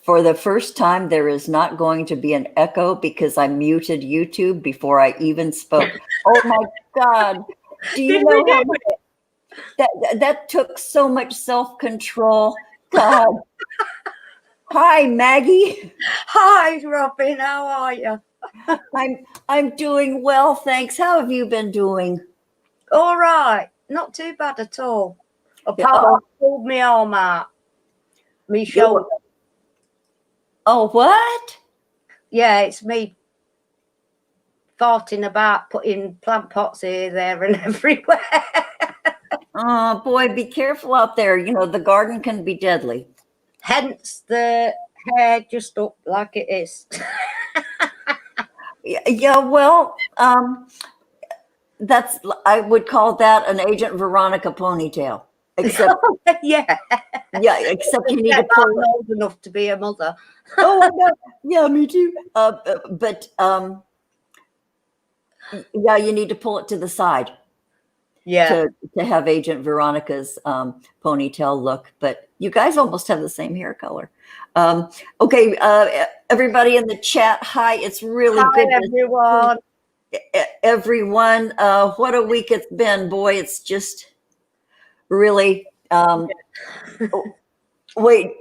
for the first time, there is not going to be an echo because I muted YouTube before I even spoke. Oh my God. Do you know how much that took so much self-control? God. Hi, Maggie. Hi, Robin. How are you? I'm doing well, thanks. How have you been doing? All right. Not too bad at all. Apart from I pulled my arm out. Me shoulder. Oh, what? Yeah, it's me farting about, putting plant pots here, there, and everywhere. Oh, boy, be careful out there. You know, the garden can be deadly. Hence the hair just up like it is. Yeah, well, I would call that an Agent Veronica ponytail. Except, yeah, except you need to pull I'm old enough to be a mother. Oh, no. Yeah, me too. But yeah, you need to pull it to the side. Yeah. To have Agent Veronica's ponytail look, but you guys almost have the same hair color. Okay, everybody in the chat, hi! It's really good, everyone. Everyone, what a week it's been, boy! It's just really. Wait,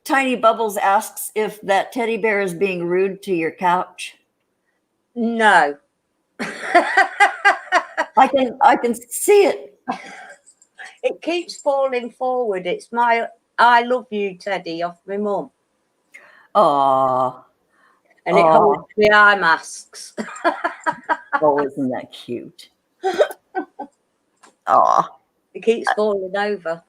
Tiny Bubbles asks if that teddy bear is being rude to your couch. No. I can see it. It keeps falling forward. It's my I love you teddy off my mum. Aww. And it holds the eye masks. Oh, isn't that cute? Aw. It keeps falling over.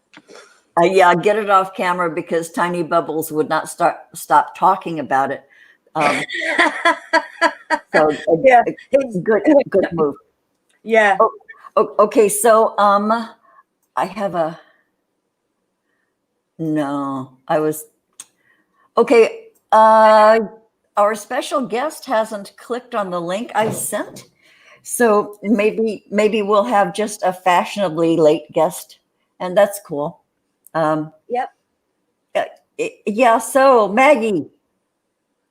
Yeah, get it off camera because Tiny Bubbles would not stop talking about it. So yeah, good move. Yeah. Oh, okay, so I have okay. Our special guest hasn't clicked on the link I sent, so maybe we'll have just a fashionably late guest, and that's cool. Yep. Yeah. So Maggie,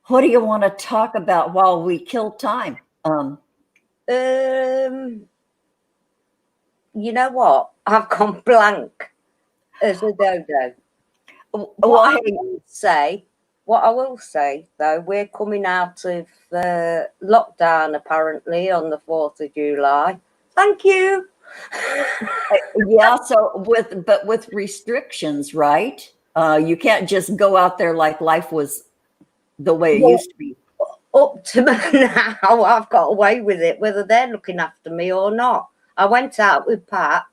what do you want to talk about while we kill time? You know what? I've gone blank as a dodo. What I will say, though, we're coming out of lockdown apparently on the 4th of July. Thank you. Yeah, so with restrictions, right? You can't just go out there like life was the way it used to be. Up to now, I've got away with it, whether they're looking after me or not. I went out with Pat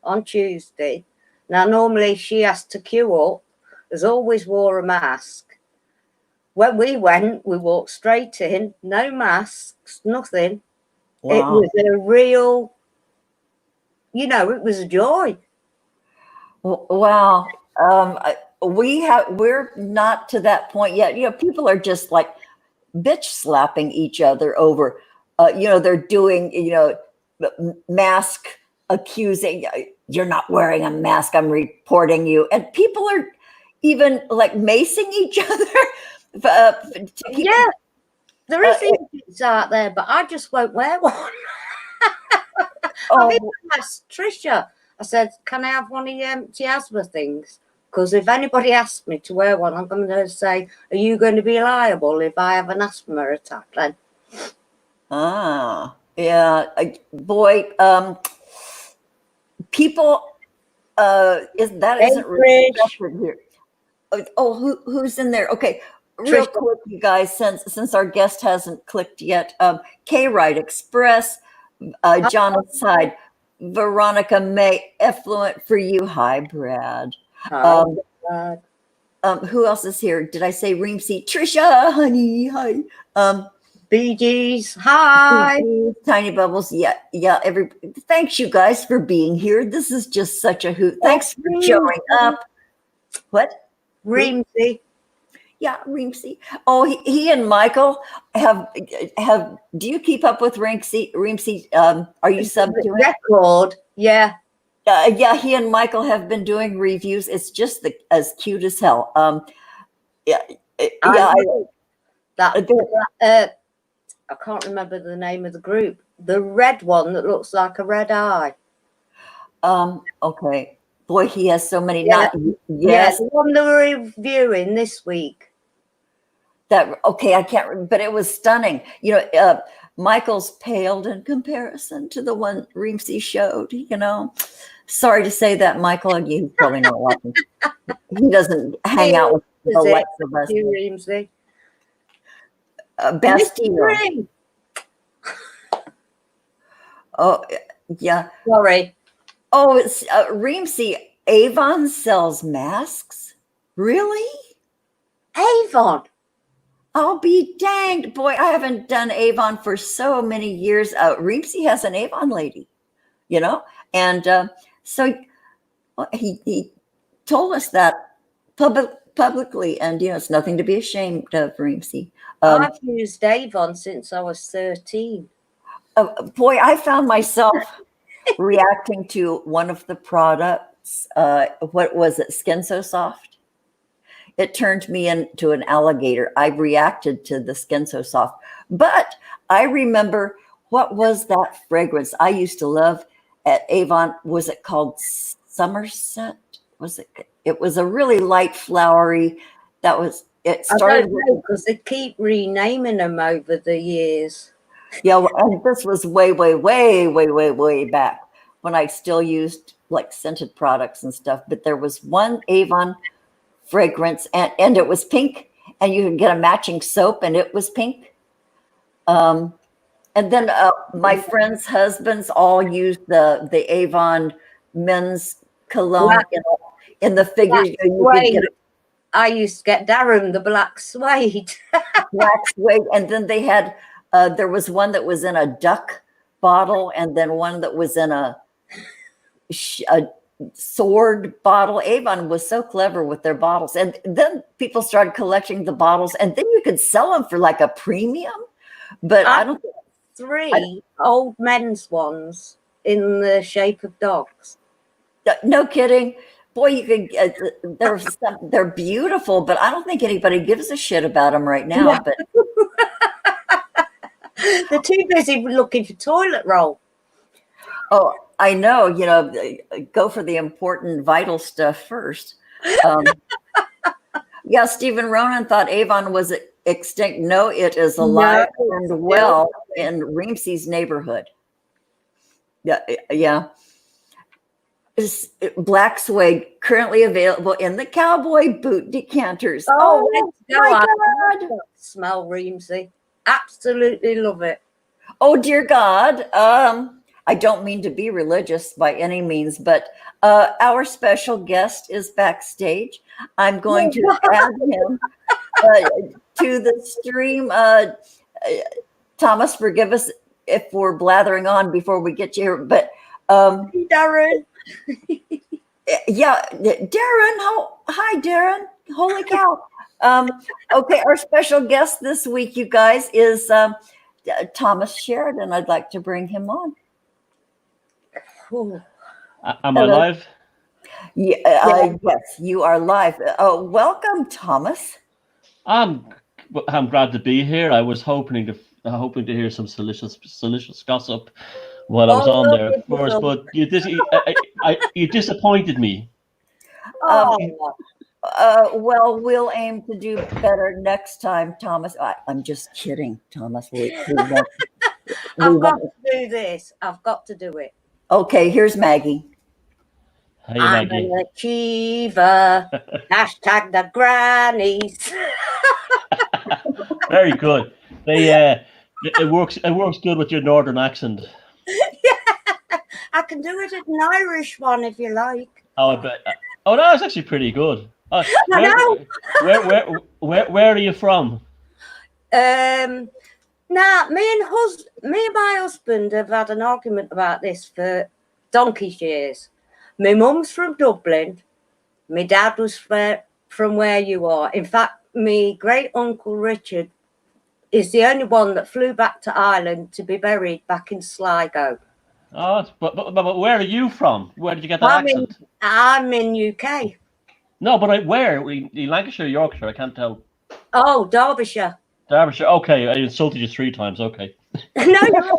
on Tuesday. Now, normally she has to queue up. Has always wore a mask. When we went, we walked straight in, no masks, nothing. Wow. It was a real, it was a joy. Wow. We're not to that point yet. People are just like bitch slapping each other over, they're doing, mask accusing. You're not wearing a mask. I'm reporting you. And people are even like macing each other. Yeah, there is idiots out there, but I just won't wear one. I asked Trisha, I said, can I have one of your empty asthma things? Because if anybody asks me to wear one, I'm going to say, are you going to be liable if I have an asthma attack then? Yeah. Boy, people, isn't really here. Oh, who's in there? Okay. Real quick, you guys, since our guest hasn't clicked yet, K-Ride Express, John Aside, Veronica May, Effluent for you. Hi, Brad. Who else is here? Did I say Reamsey? Trisha, honey, hi. Bee Gees, hi. Tiny Bubbles, yeah. Thanks, you guys, for being here. This is just such a hoot. Thanks for showing up. What? Reamsey. Yeah, Reamsey. Oh, he and Michael have. Do you keep up with Reamsey? Are you sub to it? Record, yeah. Yeah, he and Michael have been doing reviews. It's just as cute as hell. Yeah, I yeah. I can't remember the name of the group. The red one that looks like a red eye. Okay. Boy, he has so many. Yeah. Yes. The one they were reviewing this week. I can't. But it was stunning. You know, Michael's paled in comparison to the one Reemsy showed. You know, sorry to say that, Michael. He's probably not watching. He doesn't hang out with the likes of us. Reemsy. Bastille. Oh, yeah. Sorry. Oh, it's Reemsy. Avon sells masks. Really? Avon? I'll be danged. Boy, I haven't done Avon for so many years. Reemsy has an Avon lady, you know? And so he told us that publicly. And, you know, it's nothing to be ashamed of, Reemsy. I've used Avon since I was 13. Boy, I found myself reacting to one of the products. What was it? Skin So Soft? It turned me into an alligator. I reacted to the Skin So Soft. But I remember, what was that fragrance I used to love at Avon? Was it called Somerset? Was it? It was a really light, flowery. It started because they keep renaming them over the years. Yeah, and this was way, way, way, way, way, way back when I still used like scented products and stuff. But there was one Avon fragrance, and it was pink, and you could get a matching soap, and it was pink. And then my friends' husbands all used the Avon men's cologne in the figure. I used to get Darren the black suede. Black suede, and then they had there was one that was in a duck bottle, and then one that was in a sword bottle. Avon was so clever with their bottles, and then people started collecting the bottles, and then you could sell them for like a premium. But I don't think 3 old men's ones in the shape of dogs. No kidding. Boy, you could. They're beautiful, but I don't think anybody gives a shit about them right now. But they're too busy looking for toilet roll. Oh, I know. You know, go for the important, vital stuff first. Yeah, Stephen Ronan thought Avon was extinct. No, it is alive and well in Reemsy's neighborhood. Yeah. Black suede currently available in the cowboy boot decanters. Oh my God. Smell Reemsy. Absolutely love it. Oh, dear God. I don't mean to be religious by any means, but our special guest is backstage. I'm going to add him to the stream. Thomas, forgive us if we're blathering on before we get you here, but Darren. Yeah, Darren. Hi, Darren. Holy cow. Okay, our special guest this week, you guys, is Thomas Sheridan. I'd like to bring him on. Am I live? Yeah. Yes, you are live. Welcome, Thomas. I'm glad to be here. I was hoping to hear some delicious gossip while I was on there at first, but you disappointed me. Well, we'll aim to do better next time, Thomas. I'm just kidding, Thomas. I've got to do this. I've got to do it. Okay, here's Maggie. Hey, Maggie. I'm an achiever. Hashtag the Grannies. Very good. It works good with your northern accent. Yeah, I can do it in an Irish one if you like. Oh, I bet. Oh, no, it's actually pretty good. Where are you from? Now, me and my husband have had an argument about this for donkey's years. My mum's from Dublin. My dad was from where you are. In fact, my great uncle Richard is the only one that flew back to Ireland to be buried back in Sligo. Oh, but where are you from? Where did you get that accent? I'm in UK. No, but where? Lancashire, Yorkshire? I can't tell. Oh, Derbyshire. Derbyshire. Okay, I insulted you 3 times. Okay. No, you're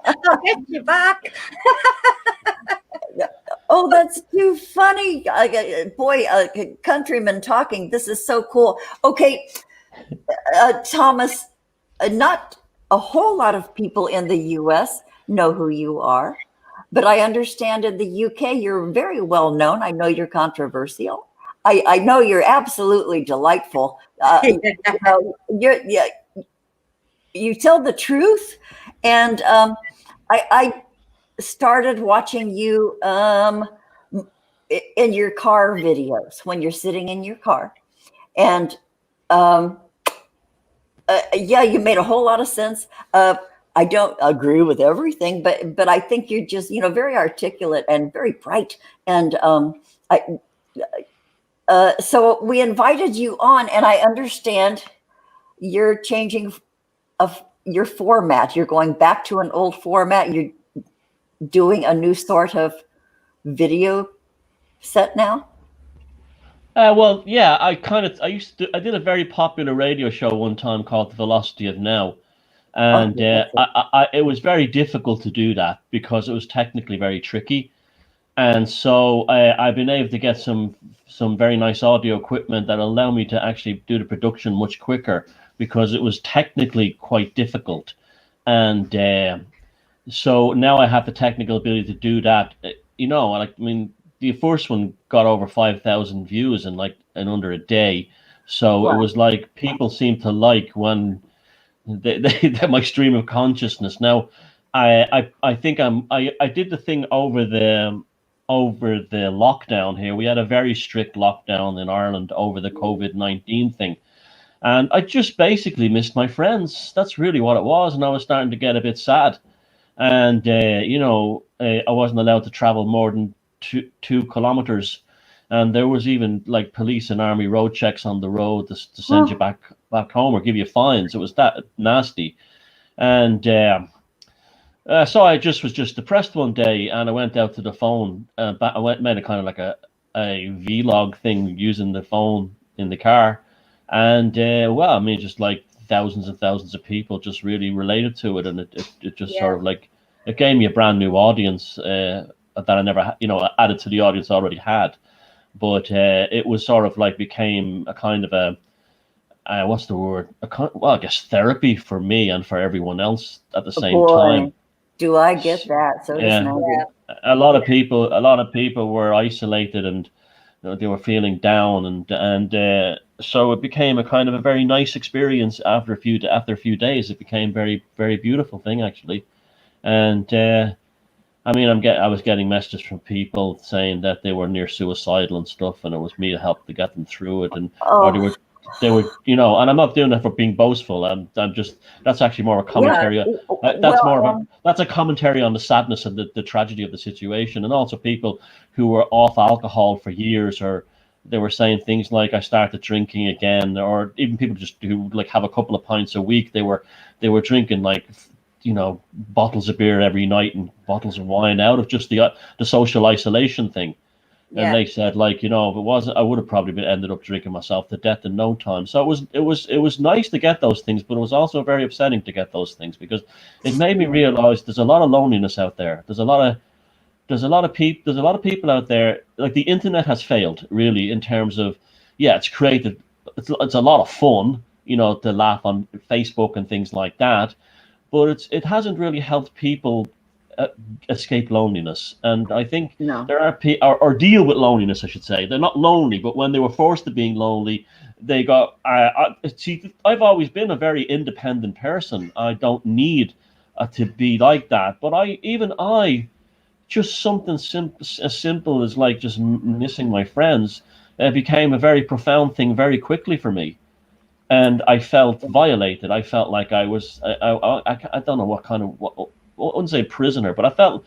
I'll get you back. Oh, that's too funny. Boy, countrymen talking. This is so cool. Okay, Thomas, not a whole lot of people in the US know who you are, but I understand in the UK you're very well known. I know you're controversial. I know you're absolutely delightful. You tell the truth. And I started watching you in your car videos when you're sitting in your car. And yeah, you made a whole lot of sense. I don't agree with everything, but I think you're just, very articulate and very bright. And so we invited you on, and I understand you're changing your format. You're going back to an old format. You're doing a new sort of video set now. Well, yeah, I did a very popular radio show one time called The Velocity of Now. And it was very difficult to do that because it was technically very tricky. And so I've been able to get some very nice audio equipment that allow me to actually do the production much quicker because it was technically quite difficult. And so now I have the technical ability to do that. The first one got over 5,000 views in under a day. So wow. It was like people seemed to like when they my stream of consciousness. Now, I think I did the thing over the lockdown here. We had a very strict lockdown in Ireland over the COVID-19 thing, and I just basically missed my friends. That's really what it was, and I was starting to get a bit sad. And I wasn't allowed to travel more than 2 kilometers. And there was even like police and army road checks on the road to send you back home or give you fines. It was that nasty. And so I was just depressed one day, and I went out to the phone. I made a kind of like a vlog thing using the phone in the car. And just like thousands and thousands of people just really related to it. And it just sort of like, it gave me a brand new audience that I never, added to the audience I already had. But it was sort of like became a kind of what's the word? I guess therapy for me and for everyone else at the same time. Do I get that? So a lot of people were isolated and they were feeling down, and so it became a kind of a very nice experience after a few days. It became very, very beautiful thing actually, and. I was getting messages from people saying that they were near suicidal and stuff, and it was me to help to get them through it, or they were, and I'm not doing that for being boastful. I'm just, that's actually more a commentary. That's a commentary on the sadness and the tragedy of the situation, and also people who were off alcohol for years, or they were saying things like, I started drinking again, or even people just who like have a couple of pints a week. They were drinking like, bottles of beer every night and bottles of wine out of just the social isolation thing. And they said, like, if it wasn't, I would have probably ended up drinking myself to death in no time. So it was nice to get those things, but it was also very upsetting to get those things because it made me realize there's a lot of loneliness out there. There's a lot of people out there. Like, the internet has failed really in terms of, it's created, it's a lot of fun, to laugh on Facebook and things like that. But it hasn't really helped people escape loneliness. And I think there are people, or deal with loneliness, I should say. They're not lonely, but when they were forced to being lonely, they got, I've always been a very independent person. I don't need to be like that. But just something as simple as like just missing my friends became a very profound thing very quickly for me. And I felt violated. I felt like I was, I don't know what kind of, I wouldn't say prisoner, but I felt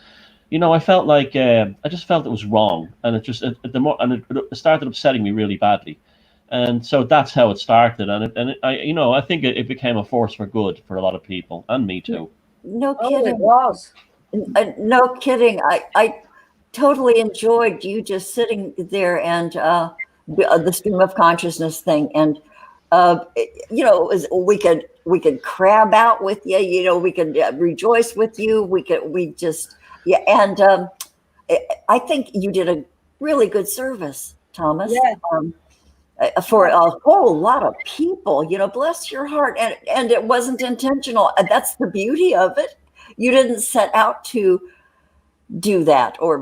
like, I just felt it was wrong. And it started upsetting me really badly. And so that's how it started. And I think it became a force for good for a lot of people, and me too. No kidding. It was. No kidding. totally enjoyed you just sitting there and the stream of consciousness thing. And we could crab out with you. We could rejoice with you. And I think you did a really good service, Thomas. For a whole lot of people, bless your heart. And it wasn't intentional. That's the beauty of it. You didn't set out to do that or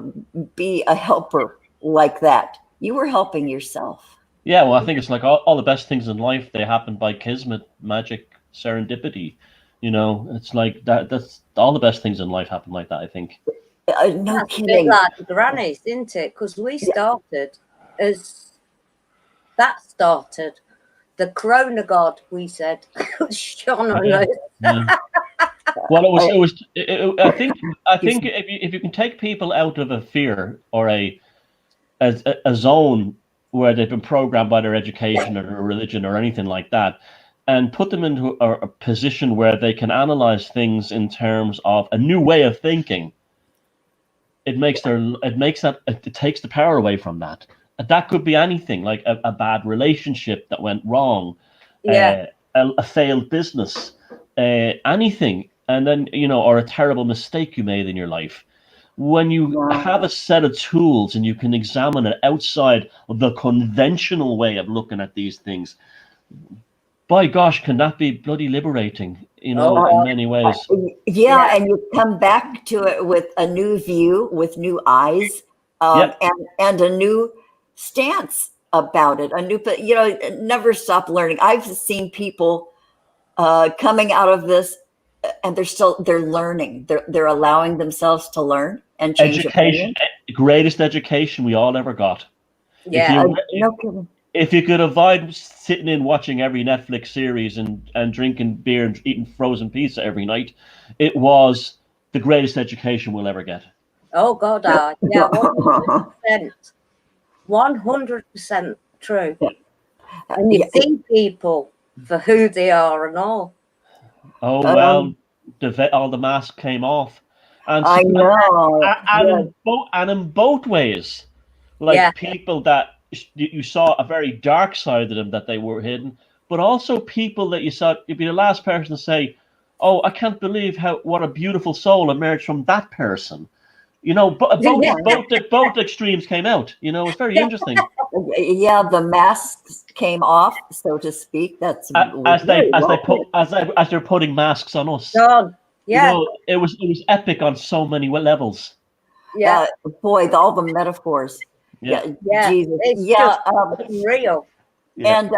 be a helper like that. You were helping yourself. Yeah, well, I think it's like all the best things in life, they happen by kismet, magic, serendipity. It's like that's all the best things in life happen like that, I think. No That's kidding. a bit like the Grannies, isn't it? Because we started the Corona God, we said, shone on us. Yeah. Well, it was. I think if you can take people out of a fear or a zone where they've been programmed by their education or their religion or anything like that, and put them into a position where they can analyze things in terms of a new way of thinking, it takes the power away from that. That could be anything, like a bad relationship that went wrong, a failed business, anything, and then or a terrible mistake you made in your life. When you have a set of tools and you can examine it outside of the conventional way of looking at these things, by gosh, can that be bloody liberating, in many ways. Yeah, and you come back to it with a new view, with new eyes, and a new stance about it. But never stop learning. I've seen people coming out of this, and they're learning. They're allowing themselves to learn and change education. Greatest education we all ever got. Yeah, if you could avoid sitting in watching every Netflix series and drinking beer and eating frozen pizza every night, it was the greatest education we'll ever get. Oh God, yeah, 100% true. And you see people for who they are and all. Oh well, all the mask came off, and I know, and in both ways, like people that you saw a very dark side of them that they were hidden, but also people that you saw. You'd be the last person to say, "Oh, I can't believe what a beautiful soul emerged from that person." Both extremes came out. It's very interesting. Yeah, the masks came off, so to speak. That's as they're putting masks on us. It was epic on so many levels. Yeah, boy, all the metaphors. Yeah, Jesus. It's real. Yeah. And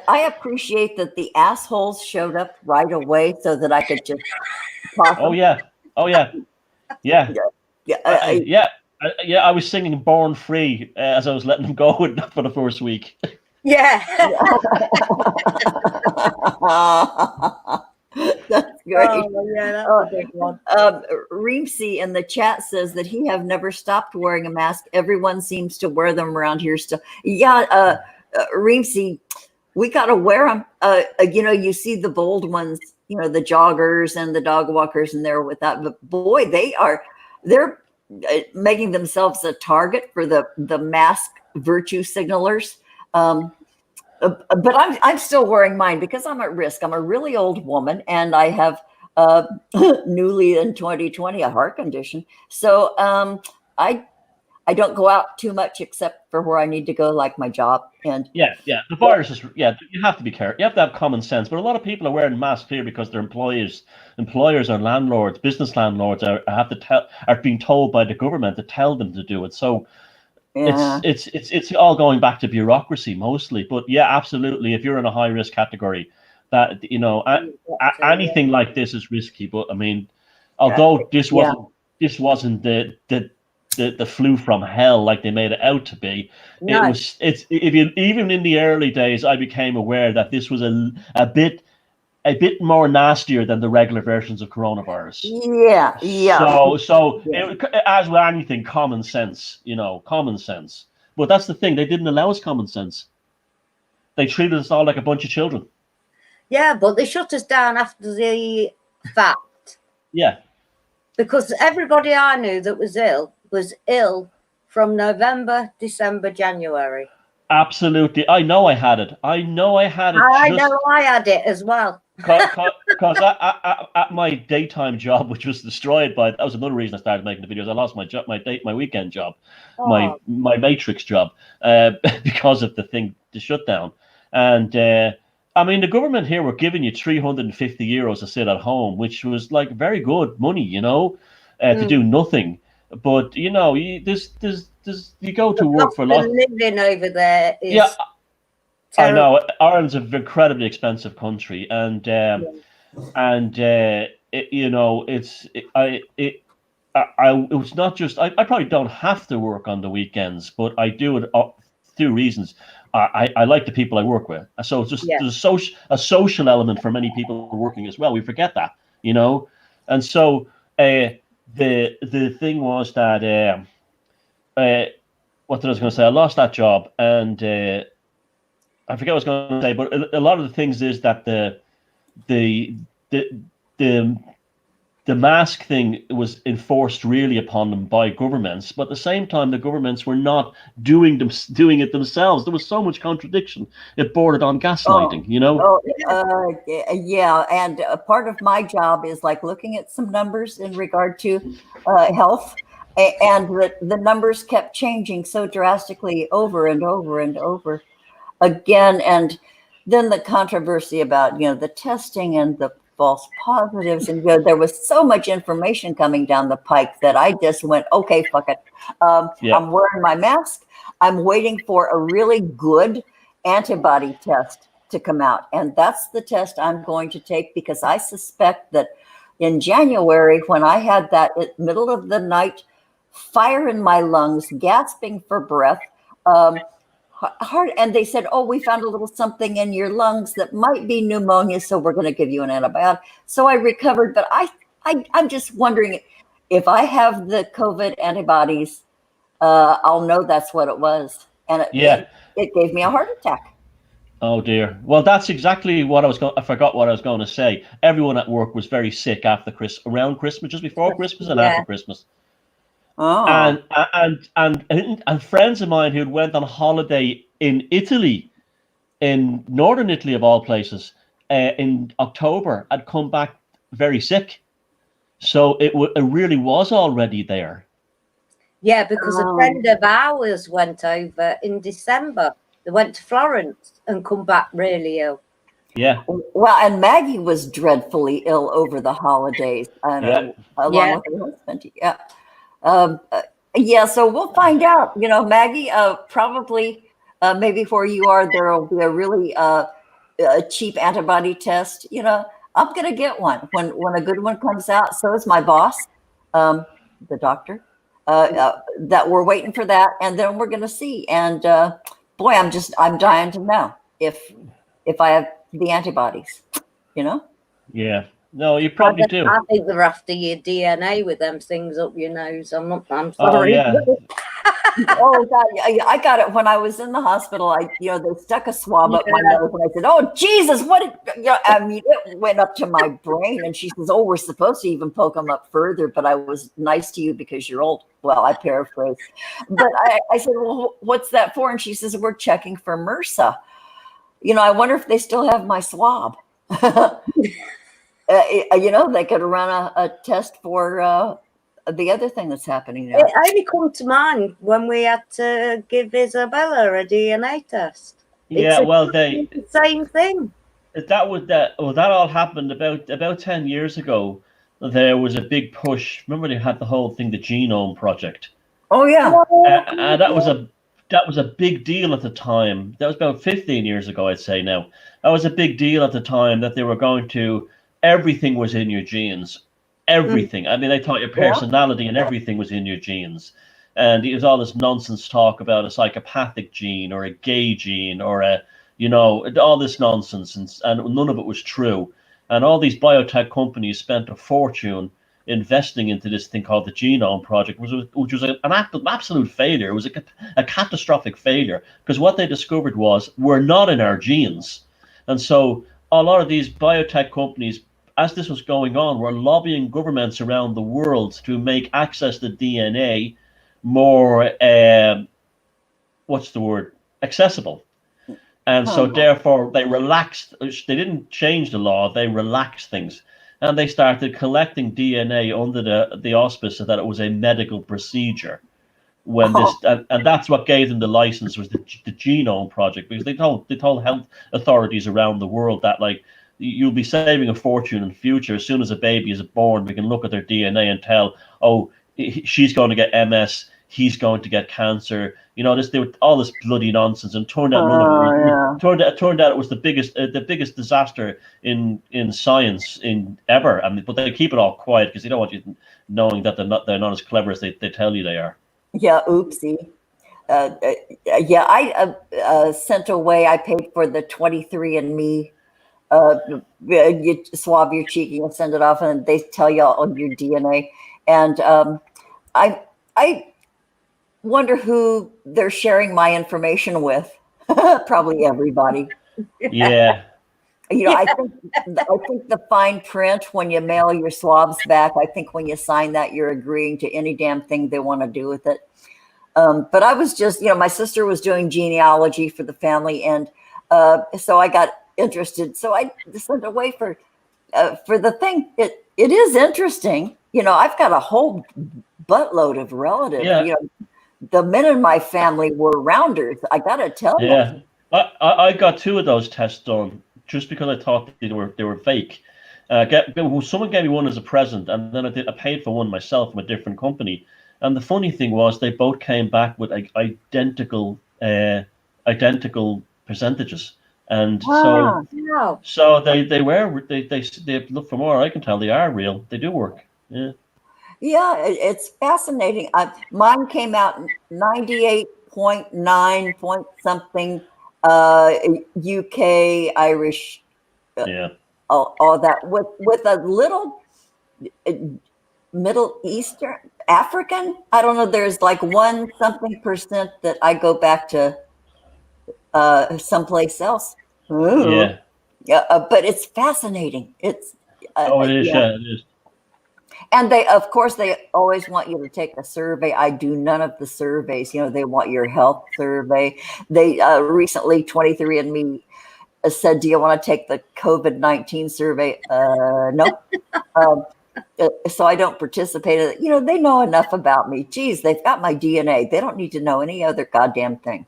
I appreciate that the assholes showed up right away so that I could just talk. Oh yeah. I was singing "Born Free" as I was letting them go for the first week. Yeah. That's great. Oh, yeah, that's a big one. Reemsy in the chat says that he have never stopped wearing a mask. Everyone seems to wear them around here still. Yeah, Reemsy, we got to wear them. You see the bold ones, the joggers and the dog walkers, and they're with that. But boy, they're making themselves a target for the mask virtue signalers. But I'm still wearing mine because I'm at risk. I'm a really old woman, and I have newly in 2020 a heart condition. So I don't go out too much except for where I need to go, like my job. And the virus is you have to be careful. You have to have common sense. But a lot of people are wearing masks here because their employers or landlords, business landlords are being told by the government to tell them to do it. So it's all going back to bureaucracy mostly. But yeah, absolutely. If you're in a high risk category, that anything like this is risky. But I mean, although this wasn't the flu from hell like they made it out to be. No. Even in the early days, I became aware that this was a bit more nastier than the regular versions of coronavirus. Yeah. So as with anything, common sense. Common sense. But that's the thing; they didn't allow us common sense. They treated us all like a bunch of children. Yeah, but they shut us down after the fact. Yeah. Because everybody I knew that was ill from November, December, January. Absolutely. I know I had it. I know I had it. I know I had it as well. Because at my daytime job, which was destroyed by, that was another reason I started making the videos. I lost my job, my weekend job, my Matrix job, because of the shutdown. And I mean, the government here were giving you €350 to sit at home, which was like very good money, to do nothing. But you go to work for a lot. Living over there is I know Ireland's an incredibly expensive country, and it was not just I probably don't have to work on the weekends, but I do it two reasons. I like the people I work with, so it's just there's a social element for many people working as well. We forget that, and so the thing was that what did I was going to say? I lost that job, and I forget what I was going to say, but a lot of the things is that the mask thing was enforced really upon them by governments, but at the same time, the governments were not doing it themselves. There was so much contradiction; it bordered on gaslighting. Yeah, and a part of my job is like looking at some numbers in regard to health, and the numbers kept changing so drastically over and over and over again, and then the controversy about the testing and the false positives, and there was so much information coming down the pike that I just went, okay, fuck it. I'm wearing my mask. I'm waiting for a really good antibody test to come out, and that's the test I'm going to take, because I suspect that in January, when I had that middle of the night fire in my lungs, gasping for breath, hard, and they said, we found a little something in your lungs that might be pneumonia, so we're going to give you an antibiotic. So I recovered, but I'm just wondering if I have the COVID antibodies, I'll know that's what it was, and it gave me a heart attack. Oh dear. Well, that's exactly what I forgot what I was going to say. Everyone at work was very sick around Christmas, just before Christmas and after Christmas. Oh. And friends of mine who went on holiday in Italy, in northern Italy of all places, in October, had come back very sick. So it really was already there. Yeah, because a friend of ours went over in December. They went to Florence and come back really ill. Yeah. Well, and Maggie was dreadfully ill over the holidays, along with her husband. Yeah. So we'll find out. Maggie, probably maybe where you are, there will be a really cheap antibody test. I'm gonna get one when a good one comes out. So is my boss, the doctor. That we're waiting for that, and then we're gonna see. And boy, I'm dying to know if I have the antibodies. Yeah. No, you probably do. I think they're after your DNA with them things up your nose. I'm sorry. Oh, yeah. Oh God, I got it when I was in the hospital. They stuck a swab up my nose, and I said, "Oh Jesus, what?" It went up to my brain, and she says, "Oh, we're supposed to even poke them up further, but I was nice to you because you're old." Well, I paraphrase, but I said, "Well, what's that for?" And she says, "We're checking for MRSA." I wonder if they still have my swab. They could run a test for the other thing that's happening now. It only come to mind when we had to give Isabella a DNA test. The same thing. That all happened about 10 years ago. There was a big push. Remember, they had the whole thing, the Genome Project. Oh yeah, and that was a big deal at the time. That was about 15 years ago, I'd say now. That was a big deal at the time that they were going to. Everything was in your genes. Everything. I mean, they thought your personality and everything was in your genes. And it was all this nonsense talk about a psychopathic gene or a gay gene or all this nonsense. And none of it was true. And all these biotech companies spent a fortune investing into this thing called the Genome Project, which was an absolute failure. It was a catastrophic failure, because what they discovered was we're not in our genes. And so a lot of these biotech companies, as this was going on, were lobbying governments around the world to make access to DNA more what's the word, accessible. And so therefore they relaxed, they didn't change the law, they relaxed things. And they started collecting DNA under the auspice that it was a medical procedure. When this and that's what gave them the license, was the Genome Project, because they told health authorities around the world that, like, you'll be saving a fortune in the future. As soon as a baby is born, we can look at their DNA and tell, oh, she's going to get MS, he's going to get cancer. You know, they were all this bloody nonsense, and turned out none of it was, turned out it was the biggest disaster in science in ever. I mean, but they keep it all quiet because they don't want you knowing that they're not as clever as they tell you they are. Yeah, oopsie. Yeah, I sent away. I paid for the 23andMe. You swab your cheek, you can send it off, and they tell you all your DNA. And I wonder who they're sharing my information with. Probably everybody. Yeah. You know, I think the fine print when you mail your swabs back, I think when you sign that, you're agreeing to any damn thing they want to do with it. But I was just, you know, my sister was doing genealogy for the family, and so I got interested. So I sent away for the thing. It is interesting. You know, I've got a whole buttload of relatives. Yeah. You know, the men in my family were rounders. I got to tell you. Yeah. I got 2 of those tests done just because I thought they were fake. Someone gave me one as a present, and then I paid for one myself from a different company. And the funny thing was, they both came back with identical percentages, and so they look, from where I can tell, they are real. They do work. Yeah. Yeah, it's fascinating. Mine came out 98.9 point something. UK, Irish, all that with a little Middle Eastern, African. I don't know. There's like 1 something percent that I go back to someplace else. Ooh. Yeah. But it's fascinating. It's it is. Yeah, it is. And of course, they always want you to take a survey. I do none of the surveys. You know, they want your health survey. They recently, 23andMe said, "Do you want to take the COVID-19 survey?" No. So I don't participate in it. You know, they know enough about me. Geez, they've got my DNA. They don't need to know any other goddamn thing.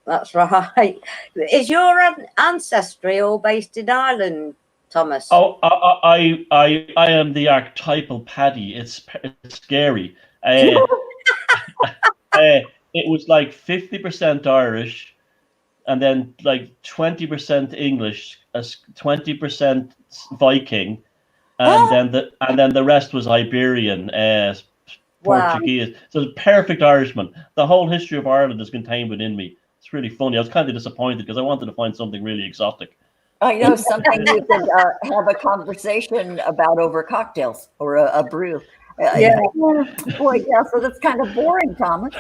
That's right. Is your ancestry all based in Ireland, Thomas? Oh, I am the archetypal Paddy. It's scary. It was like 50% Irish, and then like 20% English, 20% Viking, and then the rest was Iberian, Portuguese. So it's perfect Irishman. The whole history of Ireland is contained within me. It's really funny. I was kind of disappointed because I wanted to find something really exotic. I know, something you could have a conversation about over cocktails or a brew. Boy, yeah. So that's kind of boring, Thomas.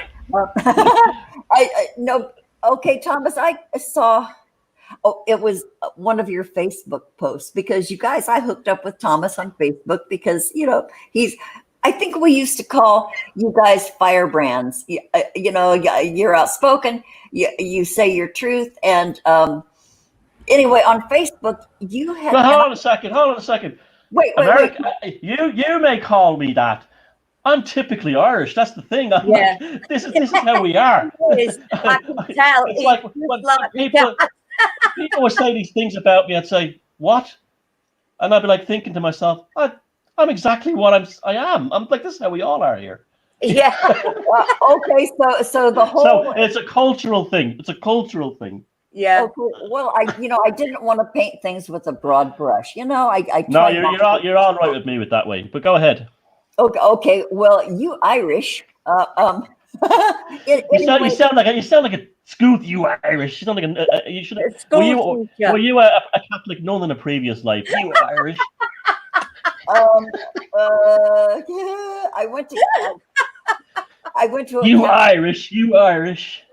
No. Okay, Thomas. I saw. Oh, it was one of your Facebook posts, because you guys, I hooked up with Thomas on Facebook because, you know, I think we used to call you guys firebrands. You know, you're outspoken. You say your truth, and anyway, on Facebook, you had. Well, hold on a second. Wait. You may call me that. I'm typically Irish. That's the thing. Like, this is how we are. I can tell. It's like when people would say these things about me. I'd say, "What?" And I'd be like thinking to myself, "I'm exactly what I am. I'm like, this is how we all are here." Yeah. Okay. So the whole. So it's a cultural thing. Yeah. Okay. Well, I didn't want to paint things with a broad brush. You know, No, you're all right with me with that way. But go ahead. Okay. Well, you Irish. You sound like a school. You Irish. You sound like you should. Were you a Catholic nun in a previous life? You Irish. Yeah. I went to. You Irish. You Irish.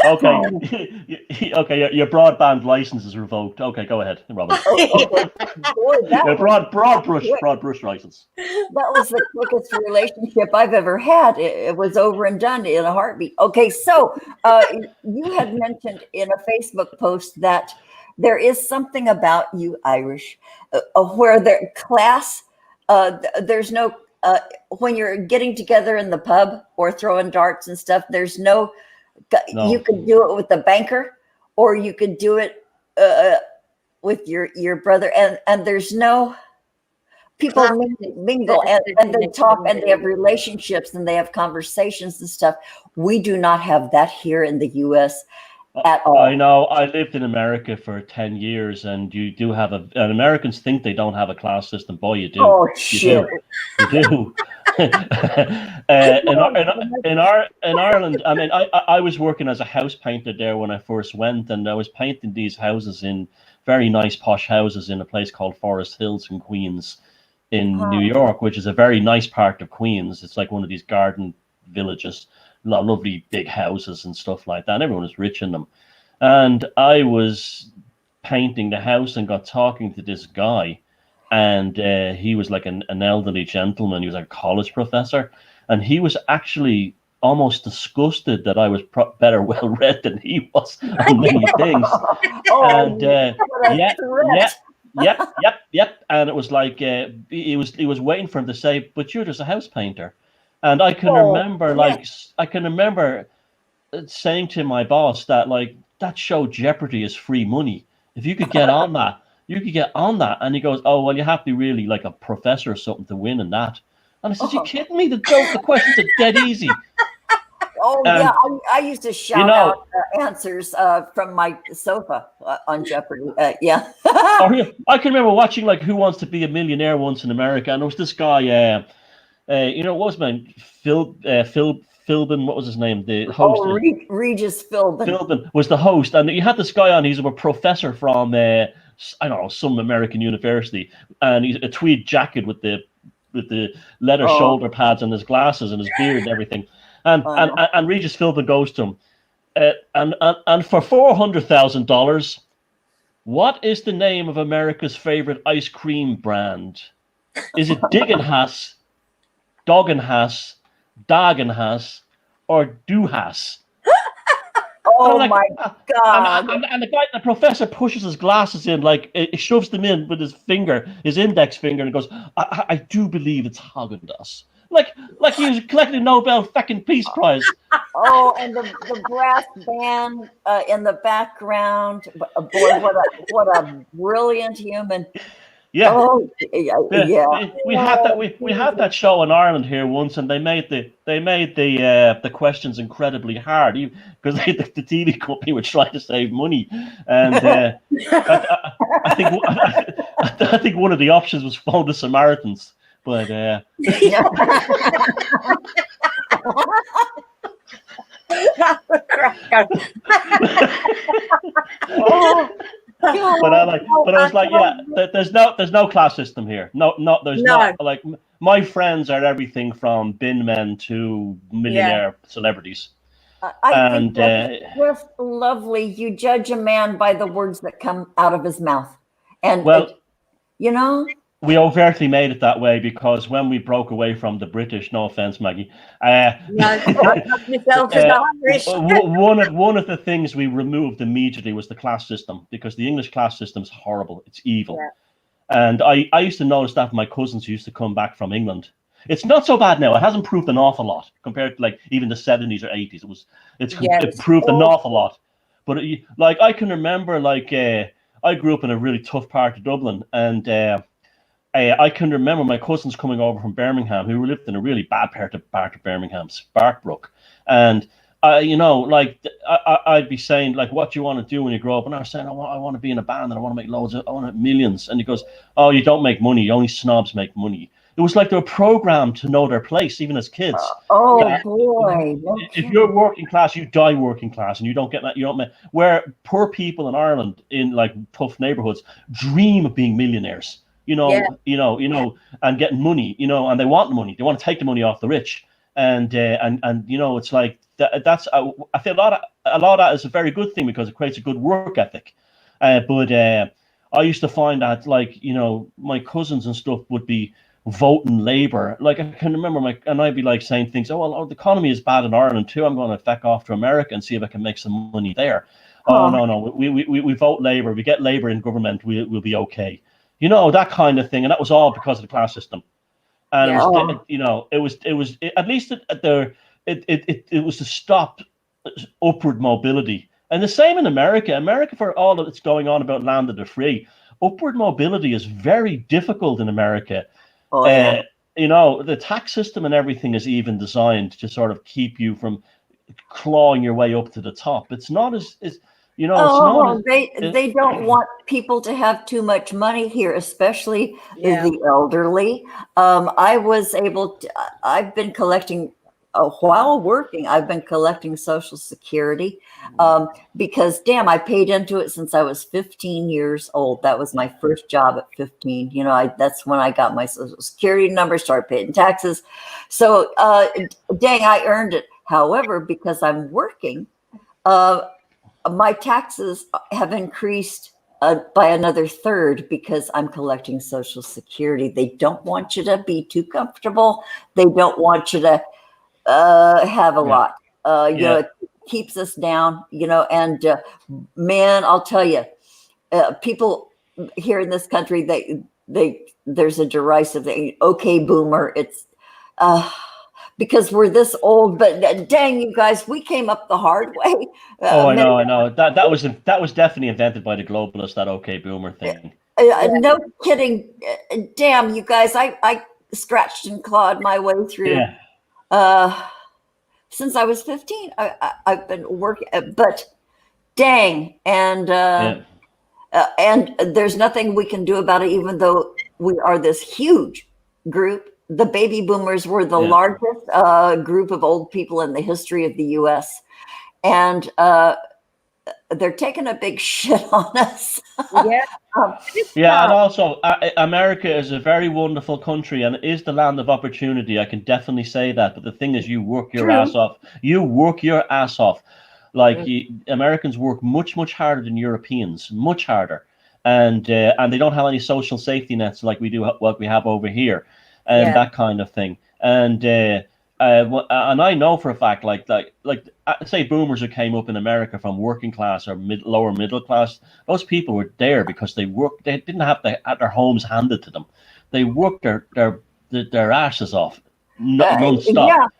Okay. Okay, your broadband license is revoked. Okay, go ahead, Robin. Okay. Boy, Your broad brush license. that was the quickest relationship I've ever had. It was over and done in a heartbeat. Okay, so you had mentioned in a Facebook post that there is something about you Irish where the class, there's no, when you're getting together in the pub or throwing darts and stuff, there's no, No. you could do it with the banker or you could do it with your brother, and there's no people mingle and they talk and they have relationships and they have conversations and stuff. We do not have that here in the US at all. I know. I lived in America for 10 years, and you do have and Americans think they don't have a class system. Boy, you do. Oh, shit. You do. In Ireland, I mean, I was working as a house painter there when I first went, and I was painting these houses in very nice posh houses in a place called Forest Hills in Queens in New York, which is a very nice part of Queens. It's like one of these garden villages, lovely big houses and stuff like that. And everyone was rich in them. And I was painting the house and got talking to this guy, and he was like an elderly gentleman. He was like a college professor, and he was actually almost disgusted that I was better well read than he was on many things. And yep. And it was like he was waiting for him to say, "But you're just a house painter." And I can remember saying to my boss that like that show Jeopardy is free money. If you could get on that, you could get on that. And he goes, "Oh well, you have to be really like a professor or something to win in that." And I said, "You kidding me? The questions are dead easy." Oh yeah, I used to shout out answers from my sofa on Jeopardy. Yeah. I can remember watching like Who Wants to Be a Millionaire once in America, and there was this guy. What was his name? Philbin. What was his name? The host. Regis Philbin. Philbin was the host, and you had this guy on. He's a professor from I don't know, some American university, and he's a tweed jacket with the leather shoulder pads and his glasses and his beard and everything. And Regis Philbin goes to him, and for $400,000, what is the name of America's favorite ice cream brand? Is it Diggenhass, Doggenhass, Dagenhass, or Duhass? Oh my God! And the professor pushes his glasses in, like he shoves them in with his finger, his index finger, and goes, "I do believe it's Haagen-Dazs." Like he was collecting a Nobel fucking Peace Prize. Oh, and the brass band in the background. Boy, what a brilliant human. Yeah. Oh, yeah. We had that show in Ireland here once, and they made the questions incredibly hard because the TV company were trying to save money, and I think one of the options was phone the Samaritans, but But I was like, yeah, there's no class system here. There's not. Like my friends are everything from bin men to millionaire celebrities. I think that's just lovely. You judge a man by the words that come out of his mouth, and we overtly made it that way because when we broke away from the British, no offense, Maggie, one of the things we removed immediately was the class system, because the English class system is horrible. It's evil. Yeah. And I used to notice that my cousins who used to come back from England. It's not so bad now. It has improved an awful lot compared to like even the 70s or 80s. It's improved an awful lot. But I can remember I grew up in a really tough part of Dublin, and I can remember my cousins coming over from Birmingham who lived in a really bad part of Birmingham, Sparkbrook. And, I'd be saying, like, what do you want to do when you grow up? And I was saying, I want to be in a band and I want to make I want to make millions. And he goes, oh, you don't make money. Only snobs make money. It was like they were programmed to know their place, even as kids. Boy. If you're working class, you die working class, and you don't get that. You don't make, where poor people in Ireland in like tough neighborhoods dream of being millionaires. And getting money, and they want the money. They want to take the money off the rich. and it's like that's I feel a lot of that is a very good thing because it creates a good work ethic. But I used to find that, like, my cousins and stuff would be voting Labour. Like, I can remember and I'd be like saying things, the economy is bad in Ireland too. I'm going to feck off to America and see if I can make some money there. Oh, no, we vote Labour. We get Labour in government, we'll be okay. That kind of thing. And that was all because of the class system. And it was at least it was to stop upward mobility. And the same in America. America, for all that's going on about land of the free, upward mobility is very difficult in America. The tax system and everything is even designed to sort of keep you from clawing your way up to the top. It's not as they don't want people to have too much money here, especially the elderly. I've been collecting while working. I've been collecting Social Security because, damn, I paid into it since I was 15 years old. That was my first job at 15. That's when I got my Social Security number, started paying taxes. So, dang, I earned it. However, because I'm working, my taxes have increased by another third because I'm collecting Social Security. They don't want you to be too comfortable. They don't want you to have a lot. It keeps us down, and man, I'll tell you, people here in this country, there's a derisive thing. Okay, boomer. It's because we're this old, but dang, you guys, we came up the hard way. I know. That was definitely invented by the globalists, that okay boomer thing. No kidding. Damn, you guys, I scratched and clawed my way through. Since I was 15, I've been working, but dang, and there's nothing we can do about it, even though we are this huge group. The baby boomers were the largest group of old people in the history of the U.S., and they're taking a big shit on us. And also America is a very wonderful country and it is the land of opportunity. I can definitely say that. But the thing is, you work your ass off. You work your ass off. Like Americans work much, much harder than Europeans, much harder, and they don't have any social safety nets like we do, what we have over here, and that kind of thing. And I know for a fact, like say boomers who came up in America from working class or lower middle class, those people were there because they worked. They didn't have their homes handed to them. They worked their asses off non-stop.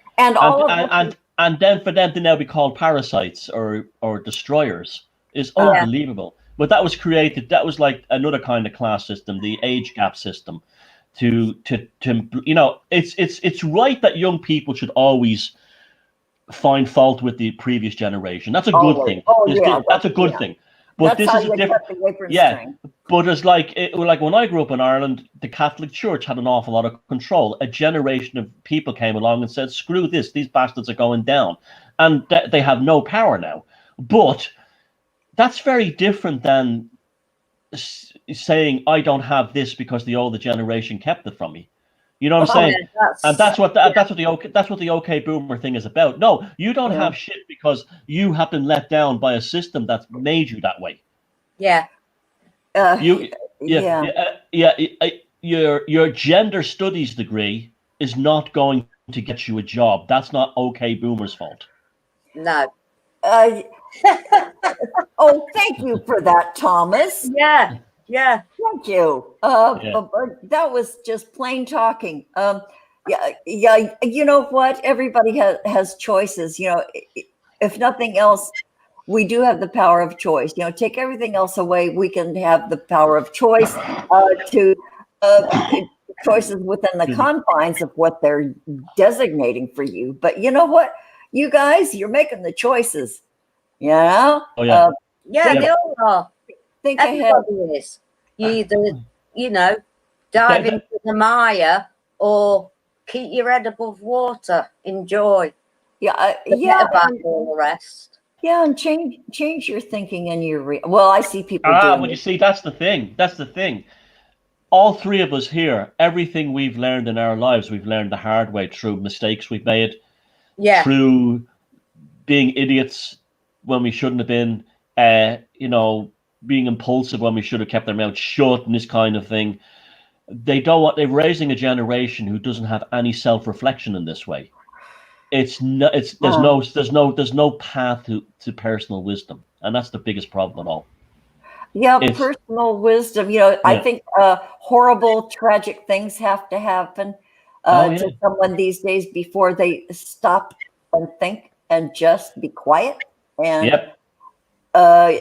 And then for them to now be called parasites or destroyers is unbelievable. But that was created. That was like another kind of class system, the age gap system. It's right that young people should always find fault with the previous generation. That's a good thing. That's a good thing. But this is a different. But it's like when I grew up in Ireland, the Catholic Church had an awful lot of control. A generation of people came along and said, "Screw this! These bastards are going down," and they have no power now. But that's very different than saying I don't have this because the older generation kept it from me. You know what I'm saying? And that's what the okay boomer thing is about. No, you don't have shit because you have been let down by a system that's made you that way. Your gender studies degree is not going to get you a job. That's not okay boomer's fault. No. Thank you for that, Thomas. Yeah. Thank you. That was just plain talking. You know what? Everybody has choices. If nothing else, we do have the power of choice. Take everything else away, we can have the power of choice to choices within the confines of what they're designating for you. But you know what? You guys, you're making the choices. They all are. Think Everybody ahead. is. You either, dive into the mire or keep your head above water. Enjoy. Forget about all the rest. Yeah, and change your thinking and your well, I see people doing well, you see, that's the thing. All three of us here, everything we've learned in our lives, we've learned the hard way through mistakes we've made. through being idiots when we shouldn't have been, being impulsive when we should have kept their mouth shut, and this kind of thing. They're raising a generation who doesn't have any self-reflection in this way. There's no path to personal wisdom, and that's the biggest problem at all. Yeah, personal wisdom. I think horrible, tragic things have to happen to someone these days before they stop and think and just be quiet and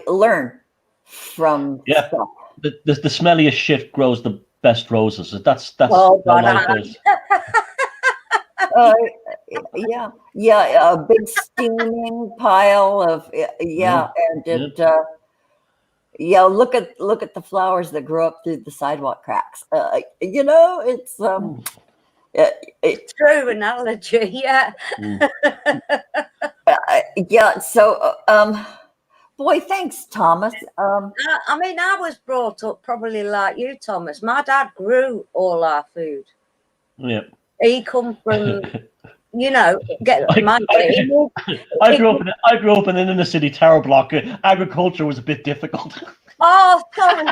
learn from stuff. The smelliest shit grows the best roses. That's oh, God, a big steaming pile of and it look at the flowers that grow up through the sidewalk cracks. It's true analogy. So boy, thanks, Thomas. I was brought up probably like you, Thomas. My dad grew all our food. Yeah. He come from, I grew up in an inner city tower block. Agriculture was a bit difficult. Oh, sorry.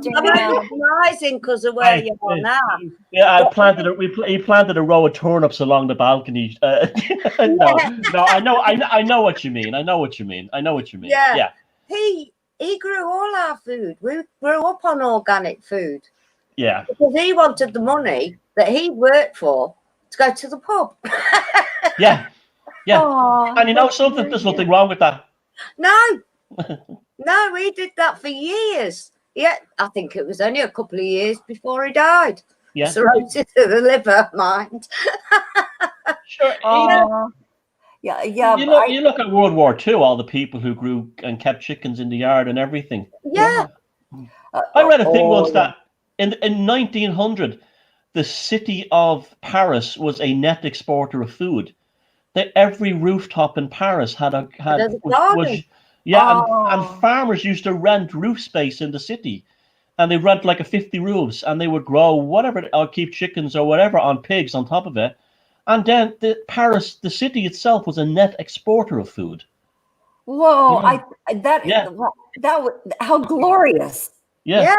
Damn. Rising because of where you are now. Yeah, he planted a row of turnips along the balcony. No, I know what you mean. Yeah. He grew all our food. We grew up on organic food. Yeah. Because he wanted the money that he worked for to go to the pub. Yeah. Aww, and there's nothing wrong with that. No, he did that for years. Yeah, I think it was only a couple of years before he died. Yeah. Cirrhosis of the liver, mind. Sure. Yeah. You look at World War II, all the people who grew and kept chickens in the yard and everything. Yeah. I read a thing once that in 1900, the city of Paris was a net exporter of food. That every rooftop in Paris and farmers used to rent roof space in the city, and they rent like 50 roofs, and they would grow whatever, or keep chickens or whatever on pigs on top of it, and then the city itself was a net exporter of food. Whoa! How glorious! Yeah.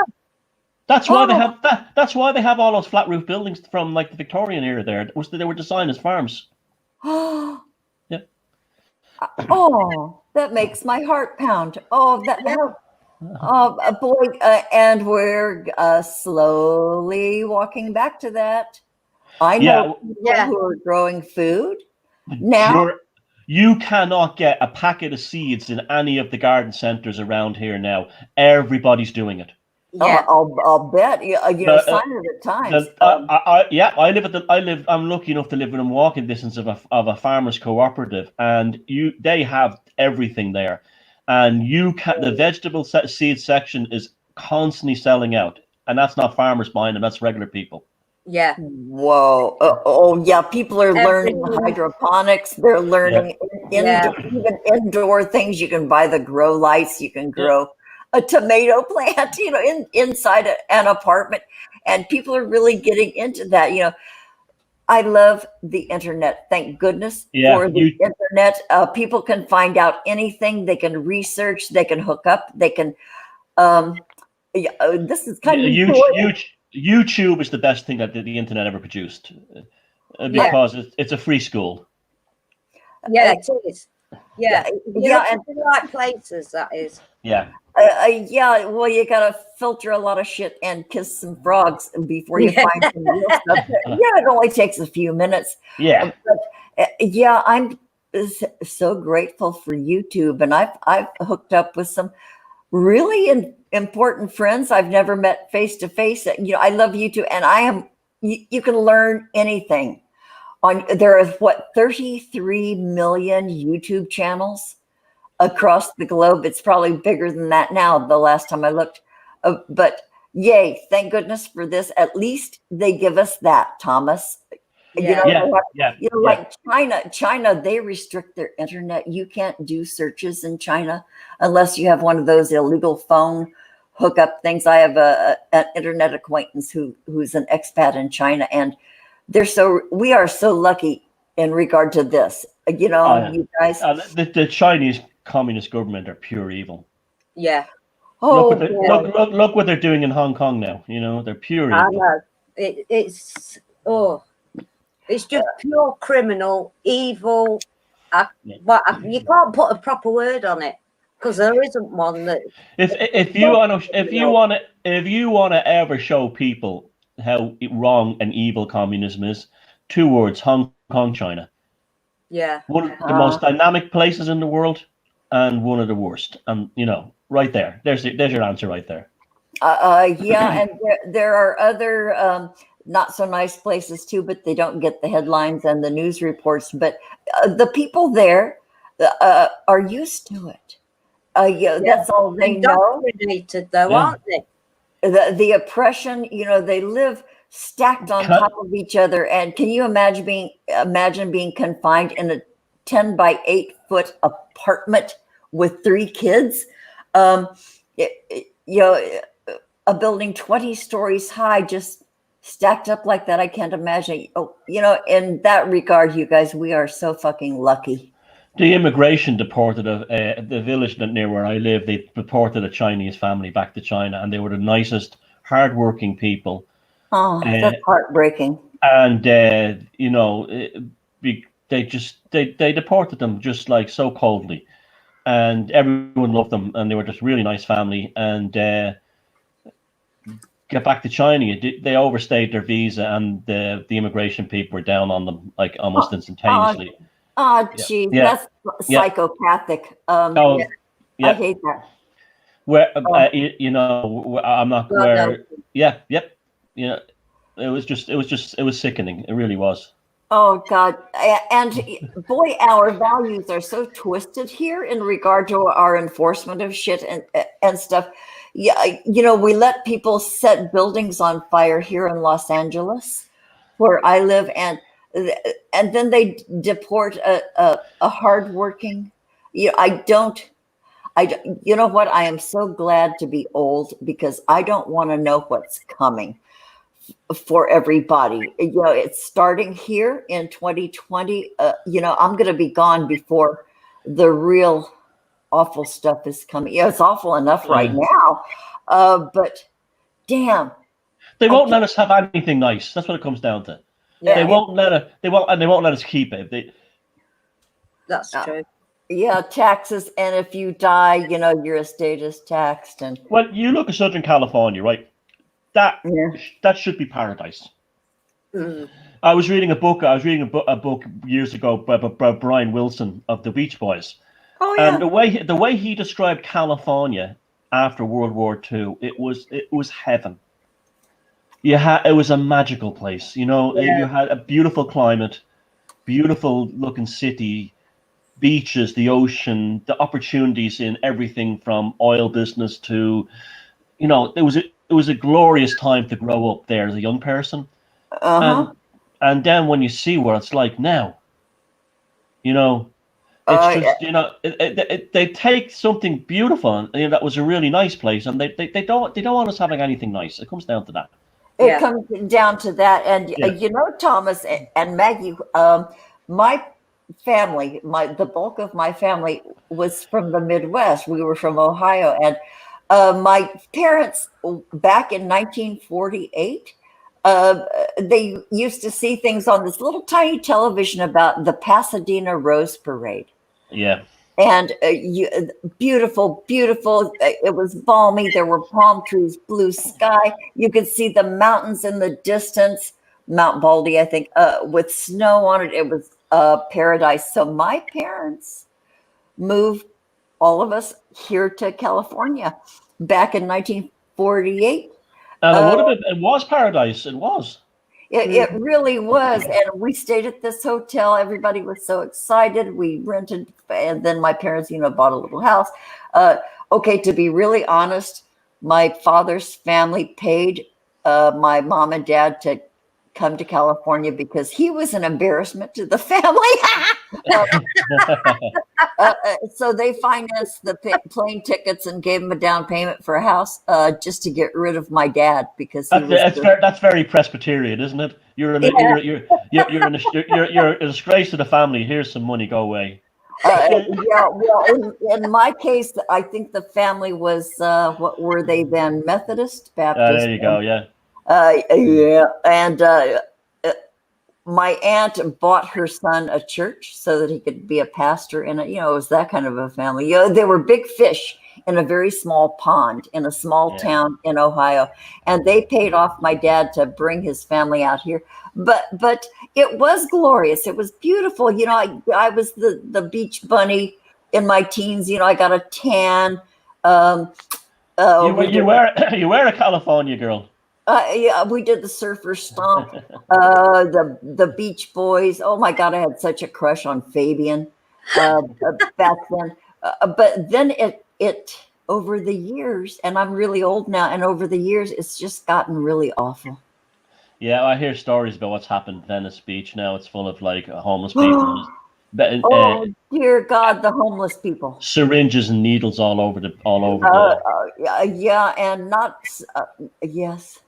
That's why they have that. That's why they have all those flat roof buildings from like the Victorian era. They were designed as farms. Yeah. Oh, that makes my heart pound. Oh, boy, and we're slowly walking back to that. I know people who are growing food now. You cannot get a packet of seeds in any of the garden centers around here now. Everybody's doing it. Yeah, I'll bet. Sign of the times. I'm lucky enough to live within walking distance of a farmers cooperative, and they have everything there, and the vegetable seed section is constantly selling out, and that's not farmers buying them, that's regular people. Yeah. Whoa. People are learning hydroponics. They're learning even indoor things. You can buy the grow lights. You can grow a tomato plant, inside an apartment, and people are really getting into that. I love the internet. Thank goodness for the internet. People can find out anything. They can research. They can hook up. They can. This is kind of YouTube is the best thing that the internet ever produced, because it's a free school. Yeah, it is. Yeah, and the right places. That is. Yeah. Well, you gotta filter a lot of shit and kiss some frogs before you find some real stuff. It only takes a few minutes. Yeah. But, I'm so grateful for YouTube, and I've hooked up with some really important friends I've never met face to face. I love YouTube, and you can learn anything. There are 33 million YouTube channels across the globe. It's probably bigger than that now, the last time I looked. But yay, thank goodness for this. At least they give us that, Thomas. Like China, they restrict their internet. You can't do searches in China unless you have one of those illegal phone hookup things. I have an internet acquaintance who's an expat in China, and we are so lucky in regard to this. You know, you guys. The Chinese Communist government are pure evil. Yeah. Oh, look what they're doing in Hong Kong now. You know, they're pure evil. I know. It's just pure criminal, evil. You can't put a proper word on it because there isn't one that. If you want to ever show people how wrong and evil communism is, 2 words: Hong Kong, China. Yeah. One of the most dynamic places in the world, and one of the worst. And you know, right there, there's your answer right there. Yeah, and there are other not so nice places too, but they don't get the headlines and the news reports. But the people there are used to it. That's all they know. Indoctrinated, though, aren't they? The oppression, you know, they live stacked on top of each other. And can you imagine being confined in a 10 by 8 foot apartment with 3 kids? You know, a building 20 stories high, just stacked up like that. I can't imagine. Oh, you know, in that regard, you guys, we are so fucking lucky. The immigration deported the village near where I live. They deported a Chinese family back to China, and they were the nicest, hardworking people. Oh, that's heartbreaking. And you know, they deported them just like so coldly, and everyone loved them, and they were just really nice family. And get back to China, they overstayed their visa, and the immigration people were down on them like almost instantaneously. Oh, geez, that's psychopathic. I hate that. Where you know, I'm not where. Yep. You know, it was sickening. It really was. Oh God! And boy, our values are so twisted here in regard to our enforcement of shit and stuff. Yeah, you know, we let people set buildings on fire here in Los Angeles, where I live, and then they deport a hardworking. You know, you know what? I am so glad to be old because I don't want to know what's coming for everybody. You know, it's starting here in 2020. You know, I'm going to be gone before the real awful stuff is coming. Yeah, it's awful enough right now, but damn, they won't let us have anything nice. That's what it comes down to. Yeah, they won't let us keep it. That's true. Yeah, taxes, and if you die, you know, your estate is taxed. And well, you look at Southern California, right? That should be paradise. Mm. I was reading a book. A book years ago by Brian Wilson of the Beach Boys. Oh yeah. And the way he described California after World War II, it was heaven. It was a magical place. You know, you had a beautiful climate, beautiful looking city, beaches, the ocean, the opportunities in everything from oil business to, you know, it was a glorious time to grow up there as a young person. And then when you see what it's like now, you know, it's just, you know, they take something beautiful and, you know, that was a really nice place, and they don't want us having anything nice. It comes down to that. It comes down to that. And, you know, Thomas and Maggie, my family, the bulk of my family was from the Midwest. We were from Ohio. And my parents, back in 1948, they used to see things on this little tiny television about the Pasadena Rose Parade. Yeah. And beautiful, beautiful. It was balmy. There were palm trees, blue sky. You could see the mountains in the distance, Mount Baldy, I think, with snow on it. It was paradise. So my parents moved all of us here to California back in 1948. And it was paradise. It was. It really was. And we stayed at this hotel. Everybody was so excited. We rented, and then my parents, you know, bought a little house. Okay, to be really honest, my father's family paid my mom and dad to come to California because he was an embarrassment to the family. So they financed the plane tickets and gave him a down payment for a house just to get rid of my dad because he that's very Presbyterian, isn't it? You're a disgrace to the family. Here's some money. Go away. Yeah, well, in my case, I think the family was what were they then? Methodist, Baptist. There you go. Yeah. Yeah, and my aunt bought her son a church so that he could be a pastor in it. You know, it was that kind of a family. You know, they were big fish in a very small pond in a small town in Ohio, and they paid off my dad to bring his family out here. But it was glorious. It was beautiful. You know, I was the beach bunny in my teens. You know, I got a tan. You were a California girl. Yeah, we did the surfer stomp, the Beach Boys. Oh my God, I had such a crush on Fabian back then. But then it over the years, and I'm really old now, and over the years, it's just gotten really awful. Yeah, I hear stories about what's happened in Venice Beach now. It's full of like homeless people. Oh dear God, the homeless people. Syringes and needles all over the yeah, and not yes.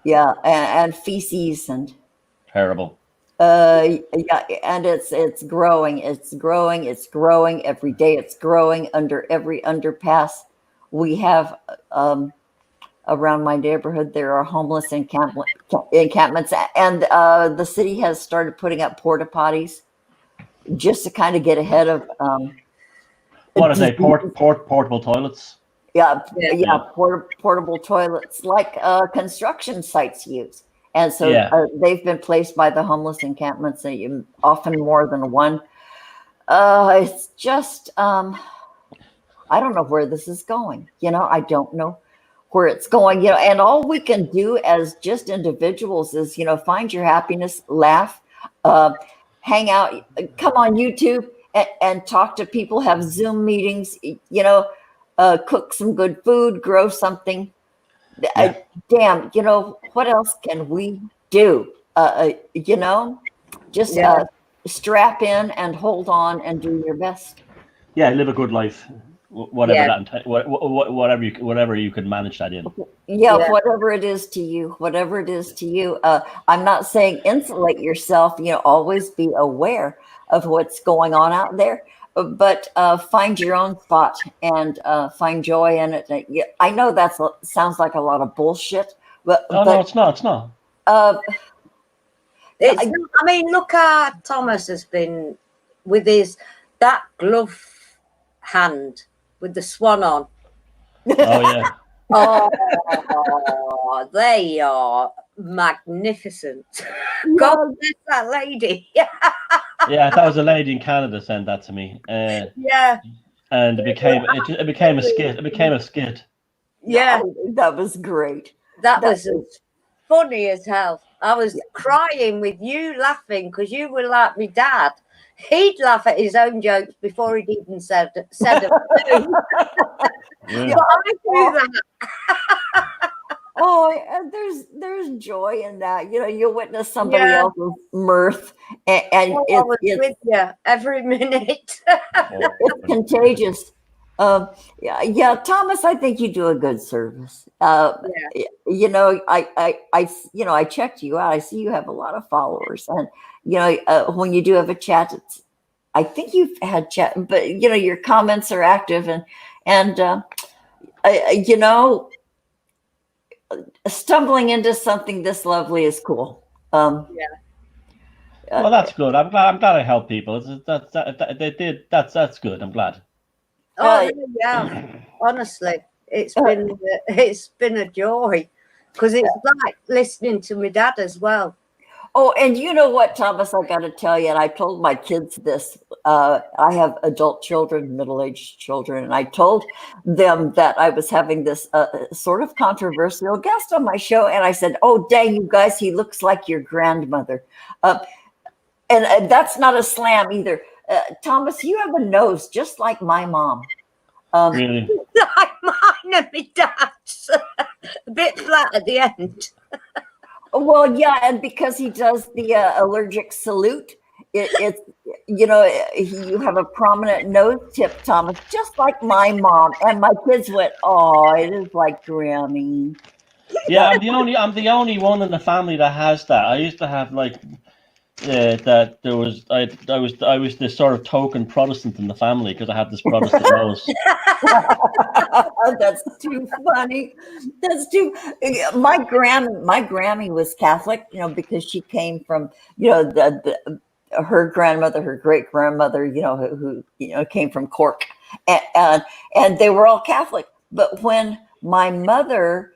Yeah, and feces and terrible. Yeah, and it's growing every day. It's growing under every underpass we have around my neighborhood. There are homeless encampments, and the city has started putting up porta potties just to kind of get ahead of. What are they? Portable toilets? Yeah. Portable toilets like construction sites use. And so they've been placed by the homeless encampments, often more than one. It's just, I don't know where this is going. You know, I don't know where it's going, you know, and all we can do as just individuals is, you know, find your happiness, laugh, hang out, come on YouTube and talk to people, have Zoom meetings, you know, cook some good food, grow something. Damn, you know, what else can we do? You know, just strap in and hold on and do your best. Yeah, live a good life, whatever whatever you can manage that in. Yeah, whatever it is to you, I'm not saying insulate yourself. You know, always be aware of what's going on out there. But find your own spot and find joy in it. I know that sounds like a lot of bullshit, but no, it's not. It's not. I mean, look how Thomas has been with that glove hand with the swan on. Oh yeah. Oh, they are magnificent. God bless that lady. Yeah, I thought it was a lady in Canada sent that to me. And it became a skit. It became a skit. Yeah, that was great. That was funny as hell. I was crying with you laughing because you were like my dad. He'd laugh at his own jokes before he'd even said a few. But I do that. Oh, there's joy in that. You know, you witness somebody else's mirth, and it's with you every minute. It's contagious. Thomas, I think you do a good service. You know, I checked you out. I see you have a lot of followers, and you know, when you do have a chat, I think you've had chat, but you know, your comments are active, and you know, stumbling into something this lovely is cool. Well, that's good. I'm glad I helped people. That's good. I'm glad. Oh yeah, honestly, it's been a joy because it's like listening to my dad as well. Oh, and you know what, Thomas, I got to tell you, and I told my kids this. I have adult children, middle-aged children, and I told them that I was having this sort of controversial guest on my show, and I said, "Oh, dang, you guys, he looks like your grandmother," and that's not a slam either. Thomas, you have a nose just like my mom. Really? Like mine and my dad's. A bit flat at the end. Well, yeah, and because he does the allergic salute, it's you know, you have a prominent nose tip, Thomas, just like my mom. And my kids went, "Oh, it is like Granny." Yeah, I'm the only one in the family that has that. I used to have like that there was I was this sort of token Protestant in the family because I had this Protestant nose. That's too funny. That's too. My Grammy was Catholic, you know, because she came from, you know, her grandmother, her great grandmother, you know, who you know came from Cork, and they were all Catholic. But when my mother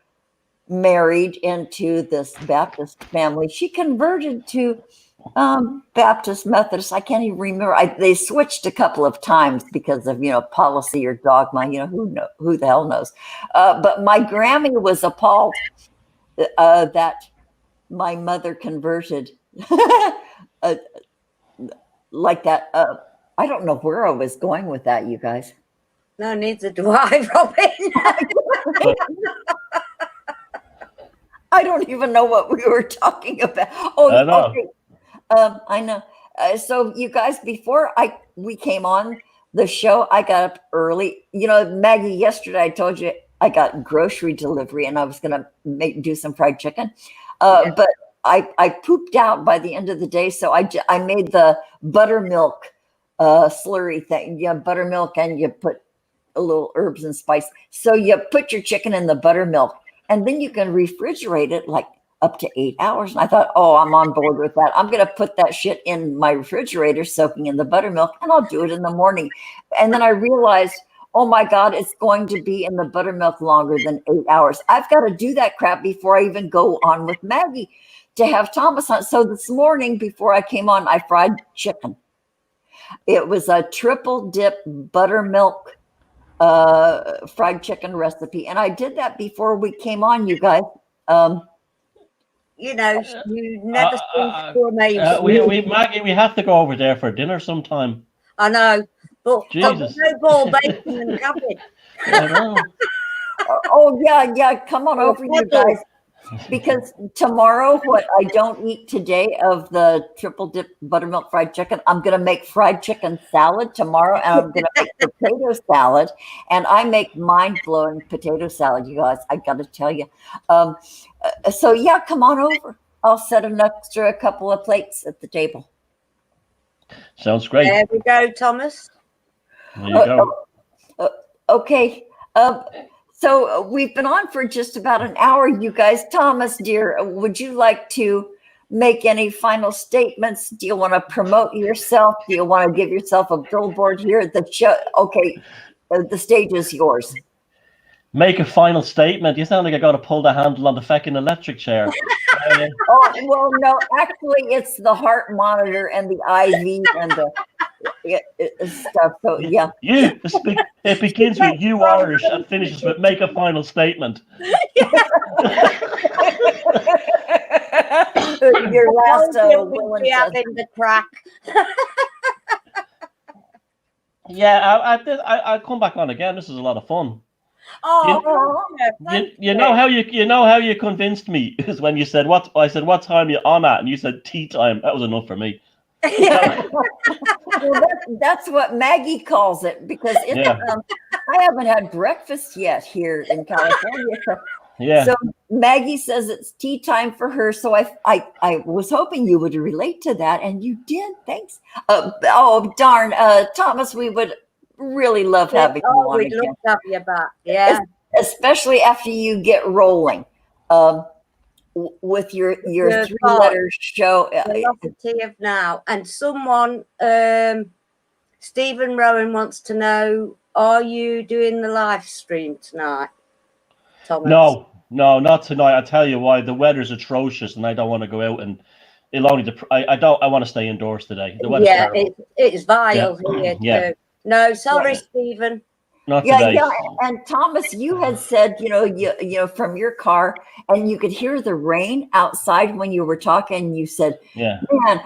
married into this Baptist family, she converted to Baptist, Methodist. I can't even remember. They switched a couple of times because of, you know, policy or dogma. You know, who the hell knows. But my Grammy was appalled that my mother converted like that. I don't know where I was going with that, you guys. No, neither do I, Robin. I don't even know what we were talking about. Oh, I know. okay. I know. So you guys, before we came on the show, I got up early. You know, Maggie, yesterday I told you I got grocery delivery and I was going to do some fried chicken. But I pooped out by the end of the day. So I made the buttermilk slurry thing. You have buttermilk and you put a little herbs and spice. So you put your chicken in the buttermilk and then you can refrigerate it like up to 8 hours. And I thought, oh, I'm on board with that. I'm going to put that shit in my refrigerator, soaking in the buttermilk, and I'll do it in the morning. And then I realized, oh my God, it's going to be in the buttermilk longer than 8 hours. I've got to do that crap before I even go on with Maggie to have Thomas on. So this morning before I came on, I fried chicken. It was a triple dip buttermilk fried chicken recipe. And I did that before we came on, you guys. You know, you never seem to amaze. Maggie, we have to go over there for dinner sometime. I know, but Jesus. no ball bacon and cabbage. I know. Oh yeah, come on over, you guys. Because tomorrow, what I don't eat today of the triple dip buttermilk fried chicken, I'm going to make fried chicken salad tomorrow, and I'm going to make potato salad. And I make mind-blowing potato salad, you guys. I got to tell you. So yeah, come on over. I'll set an extra couple of plates at the table. Sounds great. There we go, Thomas. There you go. Okay. So we've been on for just about an hour, you guys. Thomas, dear, would you like to make any final statements? Do you want to promote yourself? Do you want to give yourself a billboard here at the show? Okay, the stage is yours. Make a final statement. You sound like I got to pull the handle on the fucking electric chair. Oh, well, no, actually, it's the heart monitor and the IV and the stuff. So, yeah. It begins with you Irish and finishes with make a final statement. Your last will be having the crack. Yeah, I'll come back on again. This is a lot of fun. Oh, you know how you convinced me is when you said what time are you on at, and you said tea time. That was enough for me. Well, that's what Maggie calls it, because I haven't had breakfast yet here in California. So Maggie says it's tea time for her. So I was hoping you would relate to that, and you did. Thanks. Oh darn, Thomas, we would really love having you on we'd again. love to have you back. Yeah, especially after you get rolling. With your three-letter show. Velocity of Now. And someone, Stephen Rowan wants to know, are you doing the live stream tonight, Thomas? No, not tonight. I tell you why. The weather's atrocious and I don't want to go out, and it'll only I want to stay indoors today. The weather's terrible. It's vile here too. No, sorry, Stephen. Not today. Yeah. And Thomas, you had said, you know, from your car, and you could hear the rain outside when you were talking. You said, man,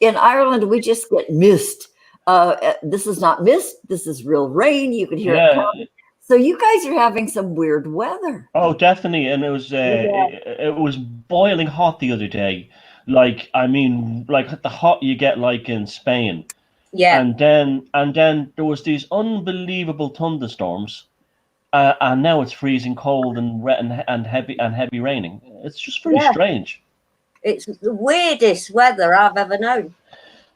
in Ireland, we just get mist. This is not mist. This is real rain. You could hear it coming. So you guys are having some weird weather. Oh, definitely. And it was boiling hot the other day. Like, I mean, like the hot you get like in Spain. Yeah. And then there was these unbelievable thunderstorms, and now it's freezing cold and heavy raining. It's just very Yeah. strange. It's the weirdest weather I've ever known.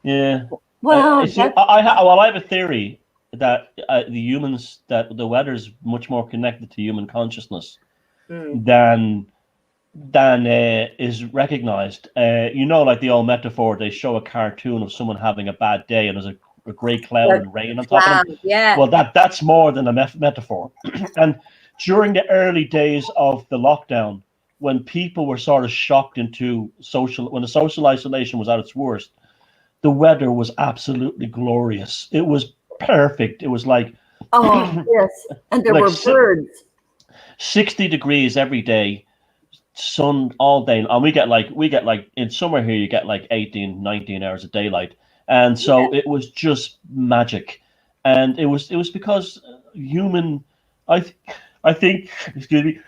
Yeah. Well, I have a theory that that the weather is much more connected to human consciousness than is recognized. Like the old metaphor, they show a cartoon of someone having a bad day and there's a grey cloud and rain on top of them. Yeah. Well, that's more than a metaphor. And during the early days of the lockdown, when people were sort of shocked into when the social isolation was at its worst, the weather was absolutely glorious. It was perfect. It was like, oh yes, and there like were birds. 60 degrees every day, sun all day, and we get like in summer here you get like 18, 19 hours of daylight, and so it was just magic. And it was because human, I think, excuse me,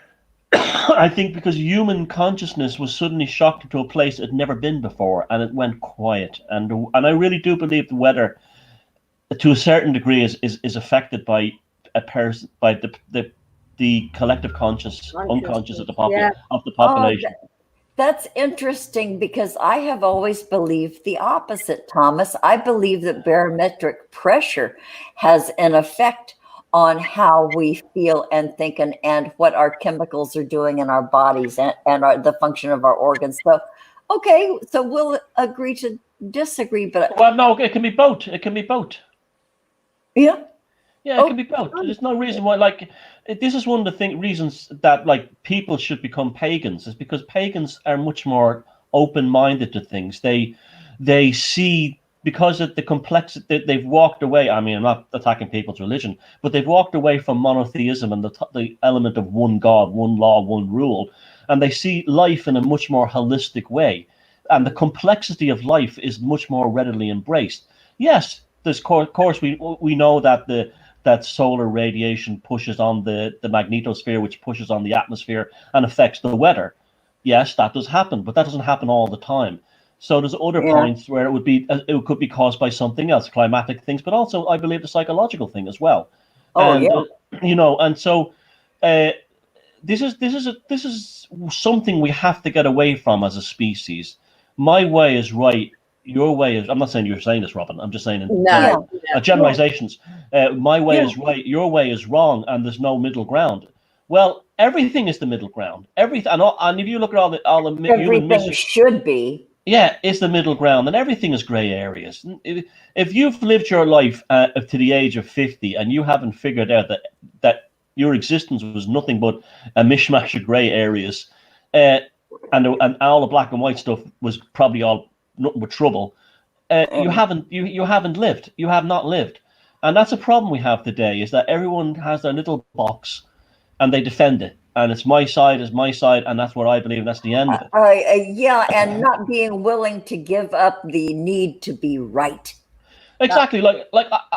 I think because human consciousness was suddenly shocked into a place it had never been before, and it went quiet. And I really do believe the weather, to a certain degree, is affected by a person, by the collective unconscious of the population. That's interesting, because I have always believed the opposite, Thomas. I believe that barometric pressure has an effect on how we feel and think, and what our chemicals are doing in our bodies, and the function of our organs. So, okay, so we'll agree to disagree, but well, no, it can be both. It can be both. Yeah. Yeah, it can be both. There's no reason why. Like, this is one of the reasons that like people should become pagans, is because pagans are much more open-minded to things. They see, because of the complexity, they've walked away. I mean, I'm not attacking people's religion, but they've walked away from monotheism and the element of one God, one law, one rule, and they see life in a much more holistic way, and the complexity of life is much more readily embraced. Yes, there's of course we know that solar radiation pushes on the magnetosphere, which pushes on the atmosphere and affects the weather. Yes, that does happen, but that doesn't happen all the time. So there's other points where it could be caused by something else, climatic things, but also I believe the psychological thing as well. And so this is something we have to get away from as a species. My way is right. Your way is. I'm not saying you're saying this, Robin. I'm just saying generalizations. My way is right. Your way is wrong, and there's no middle ground. Well, everything is the middle ground. Everything, and if you look at all the everything should be. Yeah, it's the middle ground, and everything is grey areas. If you've lived your life to the age of 50 and you haven't figured out that your existence was nothing but a mishmash of grey areas, and all the black and white stuff was probably all nothing but trouble, you haven't lived. You have not lived, and that's a problem we have today. Is that everyone has their little box, and they defend it. And it's my side is my side, and that's what I believe. And that's the end of it. And not being willing to give up the need to be right. Exactly.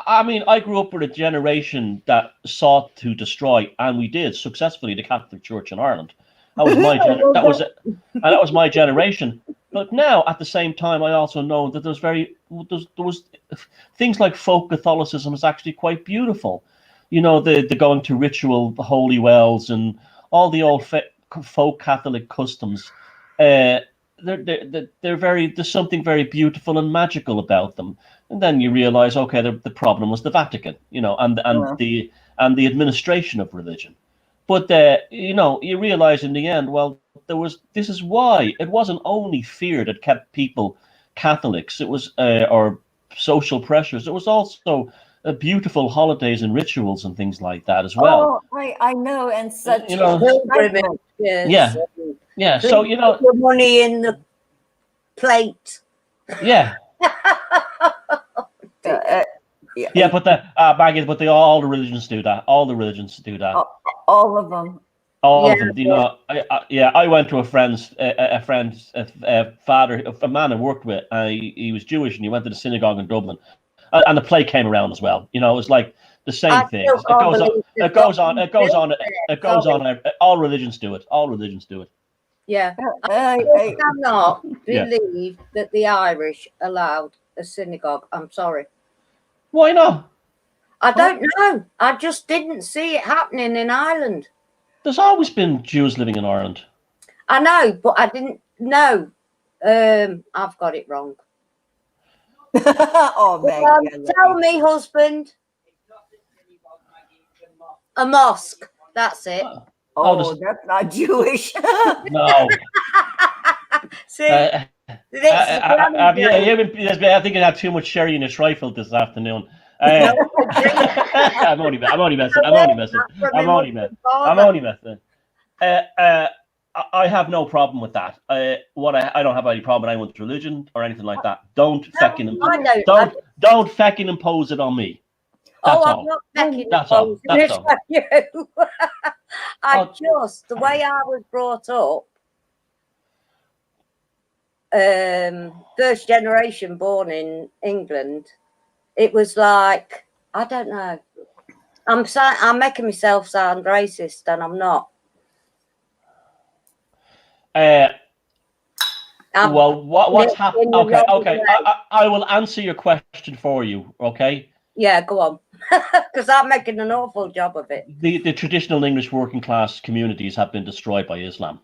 I mean, I grew up with a generation that sought to destroy, and we did successfully, the Catholic Church in Ireland. That was my that was my generation. But now, at the same time, I also know that there was things like folk Catholicism is actually quite beautiful. You know, the going to ritual holy wells and all the old folk Catholic customs. They're there's something very beautiful and magical about them. And then you realize, okay, the problem was the Vatican, and the administration of religion. But you realize in the end, well, this is why it wasn't only fear that kept people Catholics. It was or social pressures. It was also beautiful holidays and rituals and things like that as well. Oh, I know, and such pilgrimage. Yes. Yeah. So the money in the plate. Yeah. Yeah, but Maggie, but all the religions do that. All the religions do that. All of them. All of them. I went to a friend's father, a man I worked with. He was Jewish, and he went to the synagogue in Dublin, and the play came around as well. It was like the same thing. It goes on. All religions do it. All religions do it. Yeah. I, I cannot Yeah. believe that the Irish allowed a synagogue. I'm sorry. Why not? I don't know. I just didn't see it happening in Ireland. There's always been Jews living in Ireland. I know, but I didn't know. I've got it wrong. oh, Maggie. Tell me, husband. A mosque. That's it. Oh, that's not Jewish. No. See, I think I had too much sherry in a trifle this afternoon. I'm only messing. I have no problem with that. I don't have any problem with anyone's religion or anything like that. Don't fecking impose it on me. That's all. I'm not fecking That's all. That's all. The way I was brought up, first generation born in England, it was like, I don't know. I'm making myself sound racist, and I'm not. Well, what's happened? Okay. I will answer your question for you. Okay. Yeah, go on, because I'm making an awful job of it. The traditional English working class communities have been destroyed by Islam.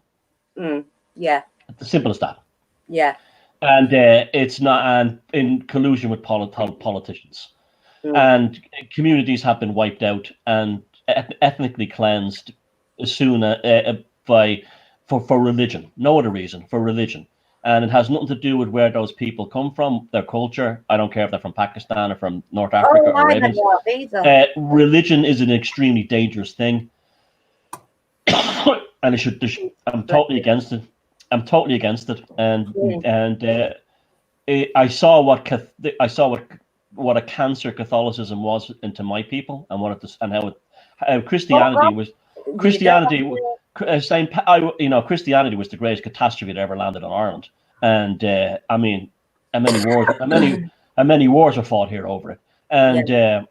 Yeah. Simple as that. Yeah. And it's not, and in collusion with politicians, and communities have been wiped out and ethnically cleansed soon for religion. No other reason, for religion. And it has nothing to do with where those people come from, their culture. I don't care if they're from Pakistan or from North Africa or Ravens. Religion is an extremely dangerous thing, and I'm totally against it. I'm totally against it, and I saw what a cancer Catholicism was into my people, and how Christianity was. Christianity was the greatest catastrophe that ever landed on Ireland, and I mean, many wars were fought here over it, and.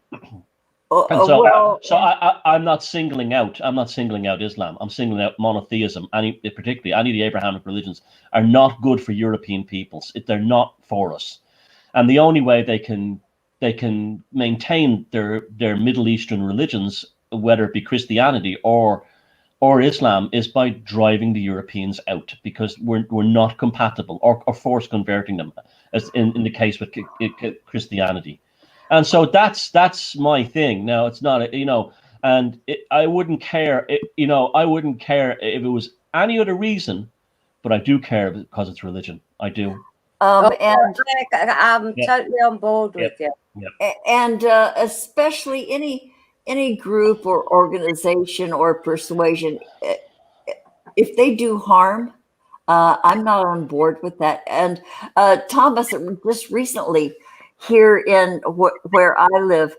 I'm not singling out. I'm not singling out Islam. I'm singling out monotheism. Particularly, any of the Abrahamic religions are not good for European peoples. They're not for us, and the only way they can maintain their Middle Eastern religions, whether it be Christianity or Islam, is by driving the Europeans out, because we're not compatible, or force converting them, as in the case with Christianity. And so that's my thing. Now, it's not, and I wouldn't care, I wouldn't care if it was any other reason, but I do care because it's religion. I do. And I'm totally on board with you. Yeah. And especially any group or organization or persuasion, if they do harm, I'm not on board with that. And Thomas, just recently, here in where I live,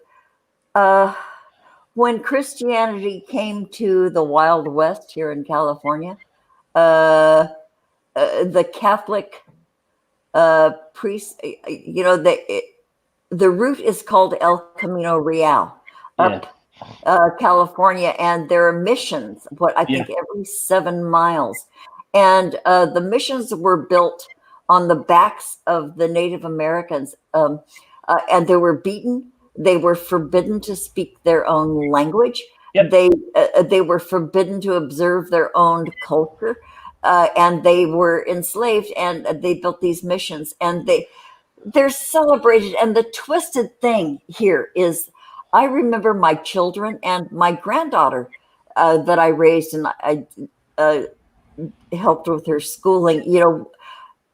when Christianity came to the Wild West here in California, the Catholic priests, the route is called El Camino Real up California, and there are missions, I think every 7 miles. And the missions were built on the backs of the Native Americans, and they were beaten. They were forbidden to speak their own language. Yep. They were forbidden to observe their own culture, and they were enslaved. And they built these missions, and they're celebrated. And the twisted thing here is, I remember my children and my granddaughter that I raised, and I helped with her schooling.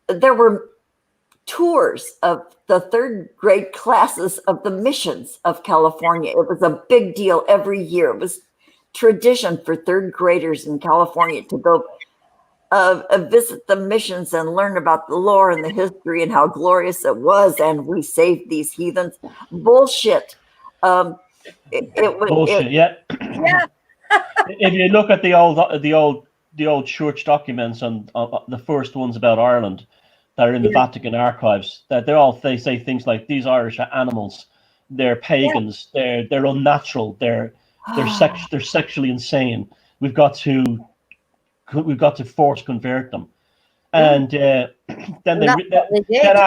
There were tours of the 3rd grade classes of the missions of California. It was a big deal every year. It was tradition for 3rd graders in California to go visit the missions and learn about the lore and the history and how glorious it was. And we saved these heathens. Bullshit. It was bullshit. Yeah. If you look at the old church documents and the first ones about Ireland that are in the Vatican archives, that they say things like, these Irish are animals, they're pagans, they're unnatural, they're sexually insane. We've got to we've got to force convert them. And then they did.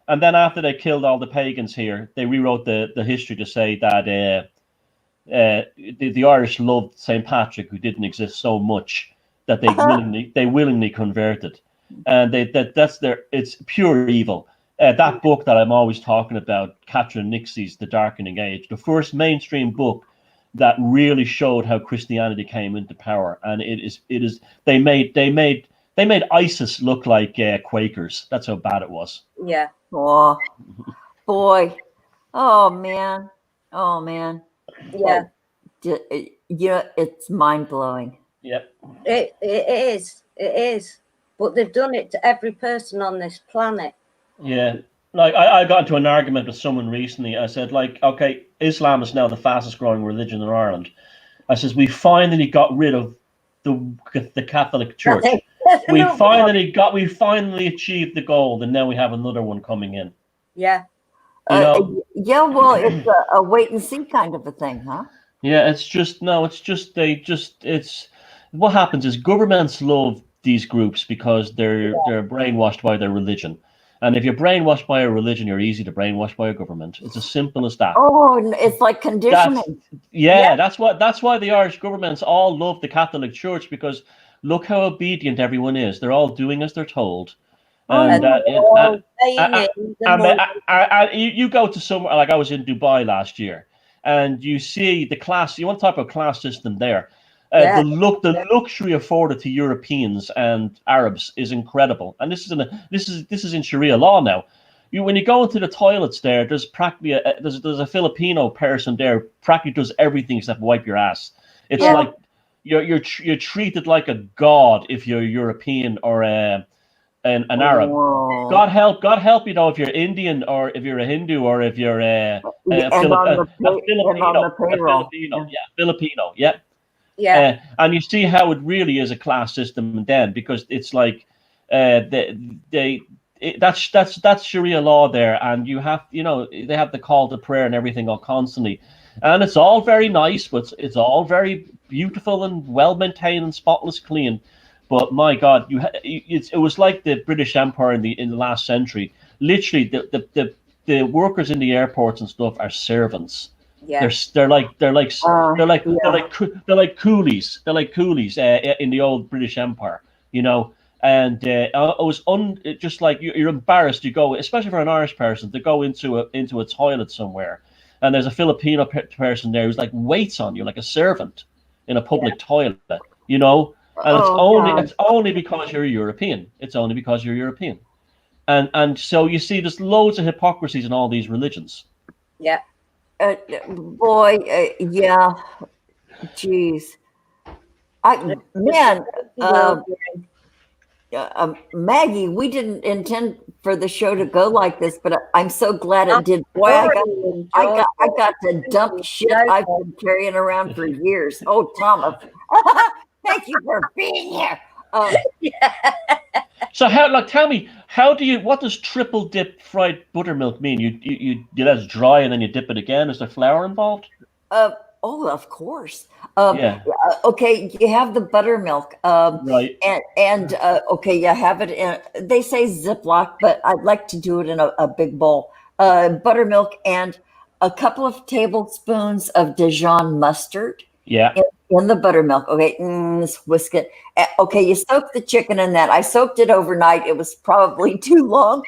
And then after they killed all the pagans here, they rewrote the history to say that the Irish loved St. Patrick, who didn't exist so much that they willingly converted, and it's pure evil. That book that I'm always talking about, Catherine Nixie's The Darkening Age, the first mainstream book that really showed how Christianity came into power, and it is they made ISIS look like Quakers. That's how bad it was. Yeah. Oh, boy. Oh man. Oh man. Yeah. Yeah, it's mind blowing. Yep. It is. It is. But they've done it to every person on this planet. Yeah. Like I got into an argument with someone recently. I said, like, okay, Islam is now the fastest growing religion in Ireland. I says we finally got rid of the Catholic Church. we finally achieved the goal, and now we have another one coming in. Yeah. Yeah, well, it's a wait and see kind of a thing, huh? Yeah, what happens is governments love these groups because they're brainwashed by their religion. And if you're brainwashed by a religion, you're easy to brainwash by a government. It's as simple as that. Oh, it's like conditioning. That's why the Irish governments all love the Catholic Church, because look how obedient everyone is. They're all doing as they're told. And you go to somewhere, like I was in Dubai last year, and you see the class. You want to talk about class system there. The luxury afforded to Europeans and Arabs is incredible, and this is in Sharia law now. When you go into the toilets there, there's practically there's a Filipino person there practically does everything except wipe your ass. It's like you're treated like a god if you're European or an Arab. Whoa. God help you know if you're Indian or if you're a Hindu or if you're a Filipino. Yeah. And you see how it really is a class system then, because it's like that's Sharia law there, and you have they have the call to prayer and everything all constantly, and it's all very nice, but it's all very beautiful and well maintained and spotless clean. But my God, it was like the British Empire in the last century. Literally, the workers in the airports and stuff are servants. Yeah. They're like coolies. They're like coolies in the old British Empire, And it was just like you're embarrassed. You go, especially for an Irish person, to go into a toilet somewhere, and there's a Filipino person there who's like waits on you like a servant in a public toilet, And it's only because you're European. It's only because you're European, and so you see there's loads of hypocrisies in all these religions. Yeah. Yeah. Jeez. Maggie, we didn't intend for the show to go like this, but I'm so glad it did. Boy, I got to dump shit I've been carrying around for years. Oh, Thomas, thank you for being here. So tell me, what does triple dip fried buttermilk mean? You let it dry and then you dip it again? Is there flour involved? Of course. Okay, you have the buttermilk. Right. And you have it in, they say Ziploc, but I'd like to do it in a big bowl. Buttermilk and a couple of tablespoons of Dijon mustard. Yeah. In the buttermilk. Okay, whisk it. Okay, you soak the chicken in that. I soaked it overnight. It was probably too long,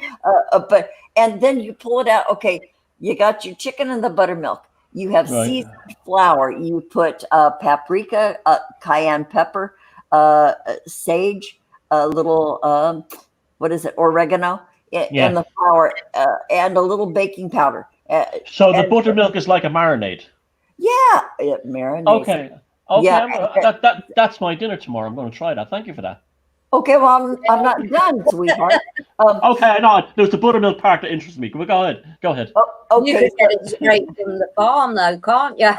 and then you pull it out. Okay, you got your chicken in the buttermilk. You have seasoned flour. You put paprika, cayenne pepper, sage, a little oregano in the flour, and a little baking powder. So the buttermilk is like a marinade. Yeah, it marinates. Okay. Yeah. That's my dinner tomorrow. I'm going to try that. Thank you for that. Okay, well, I'm not done, sweetheart. Okay, no, there's the buttermilk part that interests me. Go ahead. Okay. You can get it straight from the farm, though, can't you?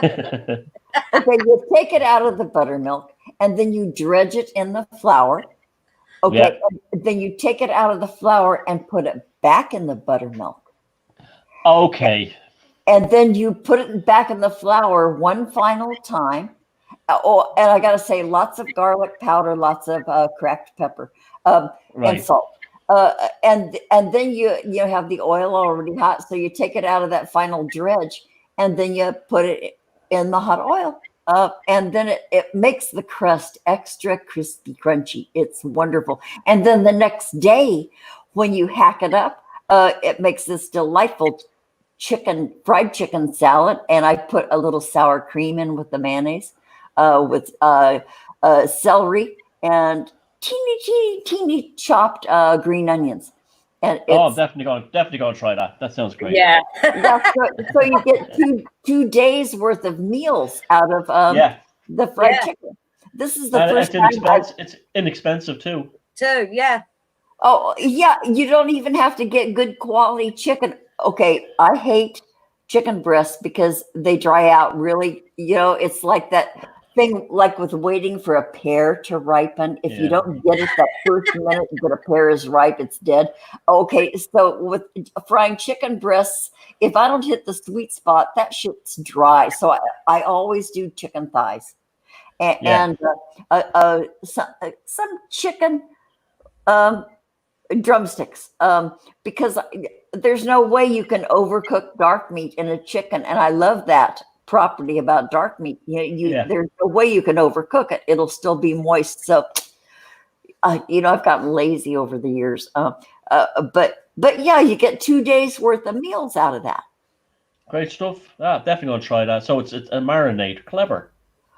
Okay, you take it out of the buttermilk, and then you dredge it in the flour. Okay, then you take it out of the flour and put it back in the buttermilk. Okay. And then you put it back in the flour one final time, and I gotta say, lots of garlic powder, lots of cracked pepper, and Right. salt. And then you have the oil already hot, so you take it out of that final dredge, and then you put it in the hot oil, and then it makes the crust extra crispy, crunchy. It's wonderful. And then the next day, when you hack it up, it makes this delightful fried chicken salad, and I put a little sour cream in with the mayonnaise, with celery and teeny chopped green onions. And it's, definitely gonna try that. That sounds great. Yeah. so you get two days worth of meals out of the fried chicken. This is the first time. It's inexpensive too. Yeah. Oh yeah, you don't even have to get good quality chicken. Okay, I hate chicken breasts because they dry out really. It's like that thing, like with waiting for a pear to ripen. If you don't get it that first minute that a pear is ripe, it's dead. Okay, so with frying chicken breasts, if I don't hit the sweet spot, that shit's dry. So I always do chicken thighs and some chicken drumsticks, because there's no way you can overcook dark meat in a chicken, and I love that property about dark meat. There's no way you can overcook it; it'll still be moist. So, I've gotten lazy over the years, but yeah, you get 2 days worth of meals out of that. Great stuff. Definitely gonna try that. So it's a marinade. Clever.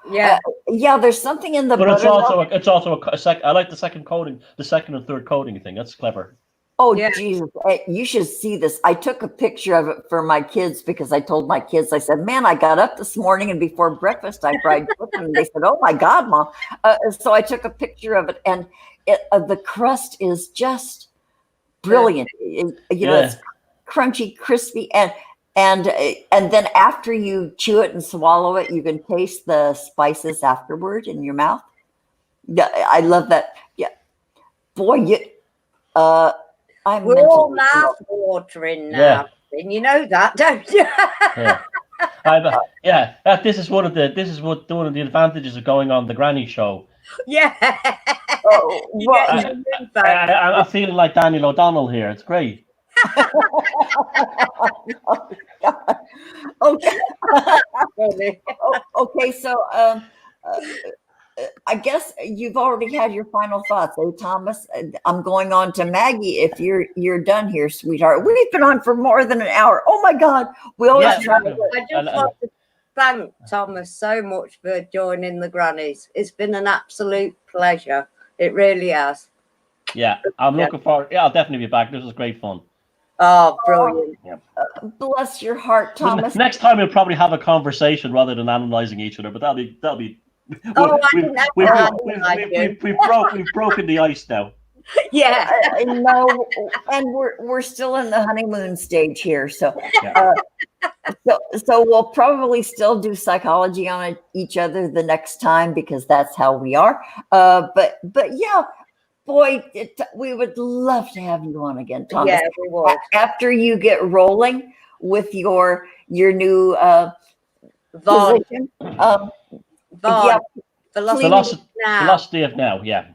Yeah. There's something in the But buttermilk. it's also I like the second coating, the second and third coating thing. That's clever. Oh, Jesus. You should see this. I took a picture of it for my kids because I told my kids, I said, man, I got up this morning and before breakfast, I fried chicken. And they said, oh, my God, Mom. So I took a picture of it, and the crust is just brilliant. It's crunchy, crispy, and then after you chew it and swallow it, you can taste the spices afterward in your mouth. Yeah, I love that. Yeah. Boy, we're all mouth watering now. Yeah. And you know that, don't you? This is one of the advantages of going on the Granny show. Yeah. I'm feeling like Daniel O'Donnell here. It's great. Okay, so I guess you've already had your final thoughts, Thomas? I'm going on to Maggie if you're done here, sweetheart. We've been on for more than an hour. Oh my God, we always try to. I just want to thank Thomas so much for joining the Grannies. It's been an absolute pleasure. It really has. Yeah, I'm looking forward. Yeah, I'll definitely be back. This was great fun. Oh, brilliant. Bless your heart, Thomas. Next time we'll probably have a conversation rather than analyzing each other, but that'll be we've broken the ice now. Yeah. No, and we're still in the honeymoon stage here, so so we'll probably still do psychology on each other the next time because that's how we are. But yeah. Boy, we would love to have you on again, Thomas. Yeah, we would. After you get rolling with your new position. Velocity of now, yeah.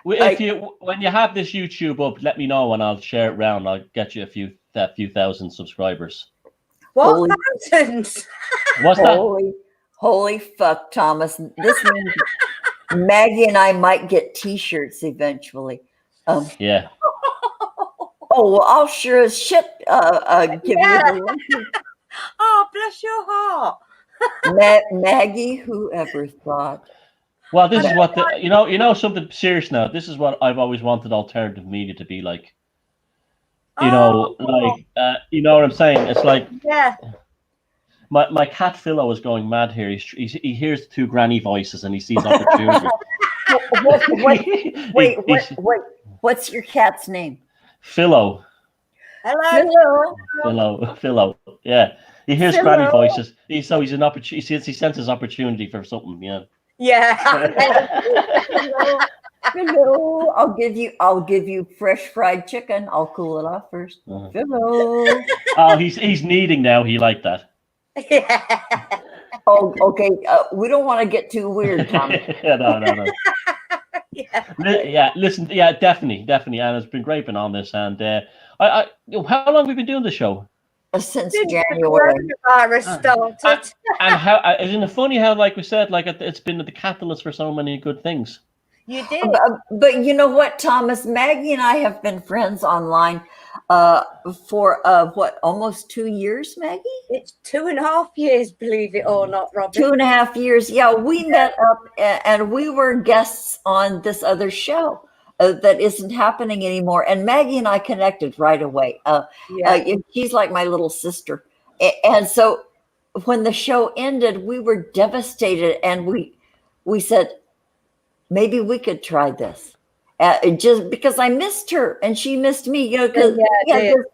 When you have this YouTube up, let me know and I'll share it around. I'll get you a few thousand subscribers. What thousands? What's that? Holy fuck, Thomas! This means Maggie and I might get T-shirts eventually. Yeah. Oh, well, I'll sure as shit give you the link. Oh, bless your heart. Maggie, whoever thought? Well, this is what you know something serious now. This is what I've always wanted alternative media to be like. You know what I'm saying? It's like my cat Philo is going mad here. He hears two granny voices and he sees opportunity. Wait. What's your cat's name? Philo. Hello. Philo. Yeah. He hears granny voices. He's an opportunity. He senses opportunity for something. Yeah. Yeah. Hello. I'll give you fresh fried chicken. I'll cool it off first. Hello. Oh, he's kneading now. He liked that. Yeah. Oh, okay. We don't want to get too weird, Thomas. No. Yeah. Listen, definitely, and it's been great being on this. And how long have we been doing the show? Since Since the January. coronavirus started. And how isn't it funny how, like we said, like it's been the catalyst for so many good things. You did. But you know what, Thomas? Maggie and I have been friends online for what, almost 2 years, Maggie? It's 2.5 years, believe it or not, Robin. 2.5 years. Yeah, we met up and we were guests on this other show that isn't happening anymore. And Maggie and I connected right away. She's like my little sister. And so when the show ended, we were devastated, and we said, maybe we could try this. Just because I missed her and she missed me, because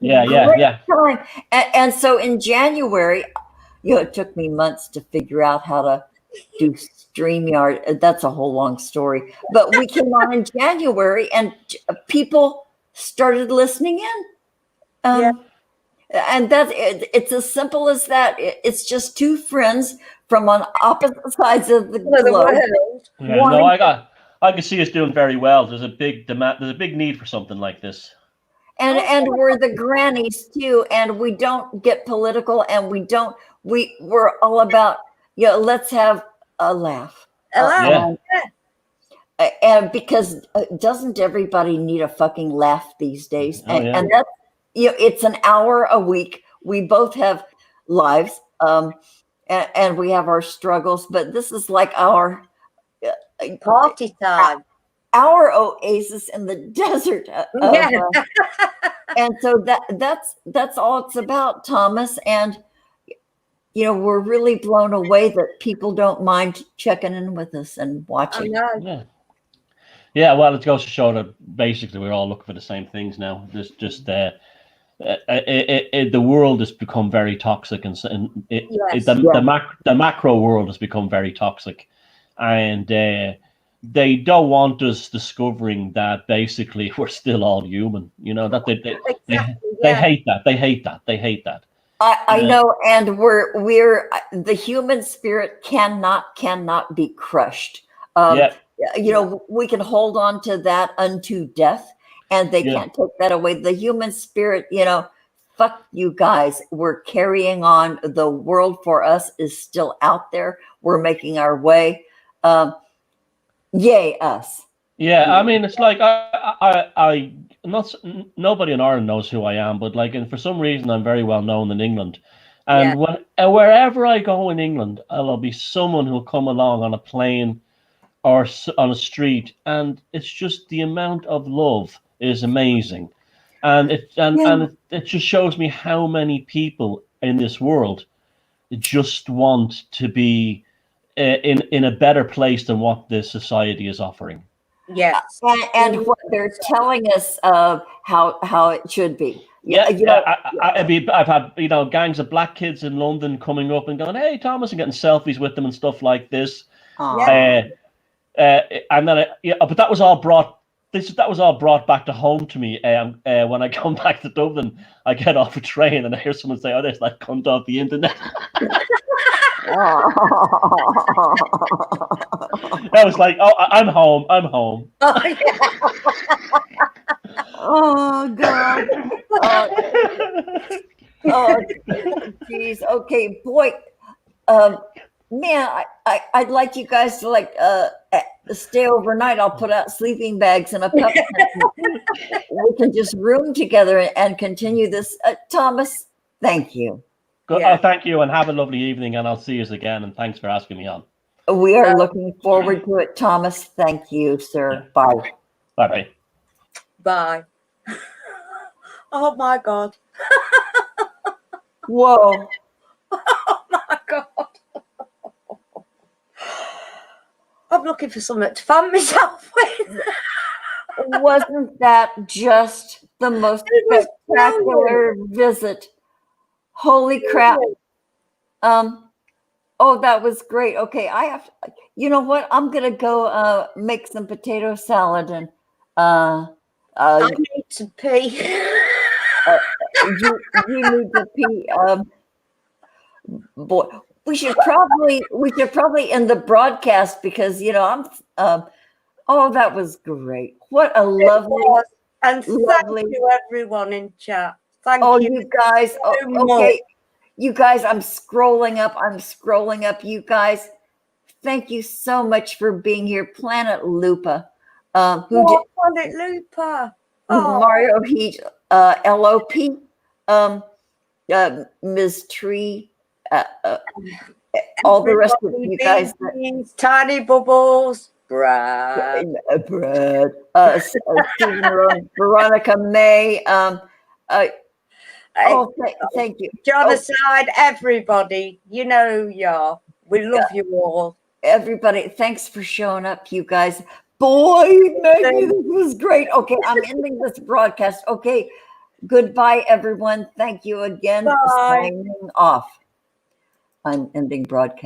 Yeah. time. And so in January, it took me months to figure out how to do StreamYard. That's a whole long story. But we came on in January, and people started listening in. And it's as simple as that. It's just two friends from on opposite sides of the globe. Yeah, I can see us doing very well. There's a big demand. There's a big need for something like this. And we're the Grannies too, and we don't get political, and we're all about, let's have a laugh. And because doesn't everybody need a fucking laugh these days? And that's, it's an hour a week. We both have lives, and we have our struggles, but this is like our party time, our oasis in the desert. And so that's all it's about, Thomas. And we're really blown away that people don't mind checking in with us and watching. Yeah. Well, it goes to show that basically we're all looking for the same things now. There's just the world has become very toxic, and the macro world has become very toxic, and they don't want us discovering that basically we're still all human. That they hate that. They hate that. I know, and we're the human spirit cannot be crushed. We can hold on to that unto death, and they can't take that away. The human spirit, fuck you guys. We're carrying on. The world for us is still out there. We're making our way. Yay us. Yeah, I mean, it's like nobody in Ireland knows who I am, but for some reason I'm very well known in England, and wherever I go in England, there'll be someone who'll come along on a plane or on a street, and it's just the amount of love is amazing, and it just shows me how many people in this world just want to be in a better place than what this society is offering. Yes, and what they're telling us how it should be. I've had gangs of black kids in London coming up and going, "Hey, Thomas," and getting selfies with them and stuff like this. And then, but that was all brought. That was all brought back to home to me. When I come back to Dublin, I get off a train and I hear someone say, "Oh, there's that cunt off the internet." I was like, "Oh, I'm home. I'm home." Oh God. Oh, geez. Okay, boy. Man, I'd like you guys to stay overnight. I'll put out sleeping bags and a peppermint. We can just room together and continue this. Thomas, thank you. Good. Oh, thank you, and have a lovely evening, and I'll see you again. And thanks for asking me on. We are looking forward to it, Thomas. Thank you, sir. Bye. Bye. Bye. Oh my God. Whoa. Oh my God. I'm looking for something to fan myself with. Wasn't that just the most spectacular visit? Holy crap. Oh, that was great. Okay, I have to, you know what? I'm gonna go make some potato salad and I need to pee. You need to pee. Boy, we should probably end the broadcast because I'm. Oh, that was great! What a lovely, and lovely. Thank you, everyone in chat. Thank you. You guys. so Okay, much. you guys. I'm scrolling up. You guys. Thank you so much for being here, Planet Lupa. Who did Planet Lupa? Mario Heat, LOP, Ms. Tree, all the rest of you guys. Tiny Bubbles, Brad, Stephen Rowan, Veronica May. Thank you. Genocide, everybody. You know who you are. We love you all. Everybody, thanks for showing up, you guys. Boy, Maggie, this was great. Okay, I'm ending this broadcast. Okay, goodbye, everyone. Thank you again. Bye. Signing off. I'm ending broadcast.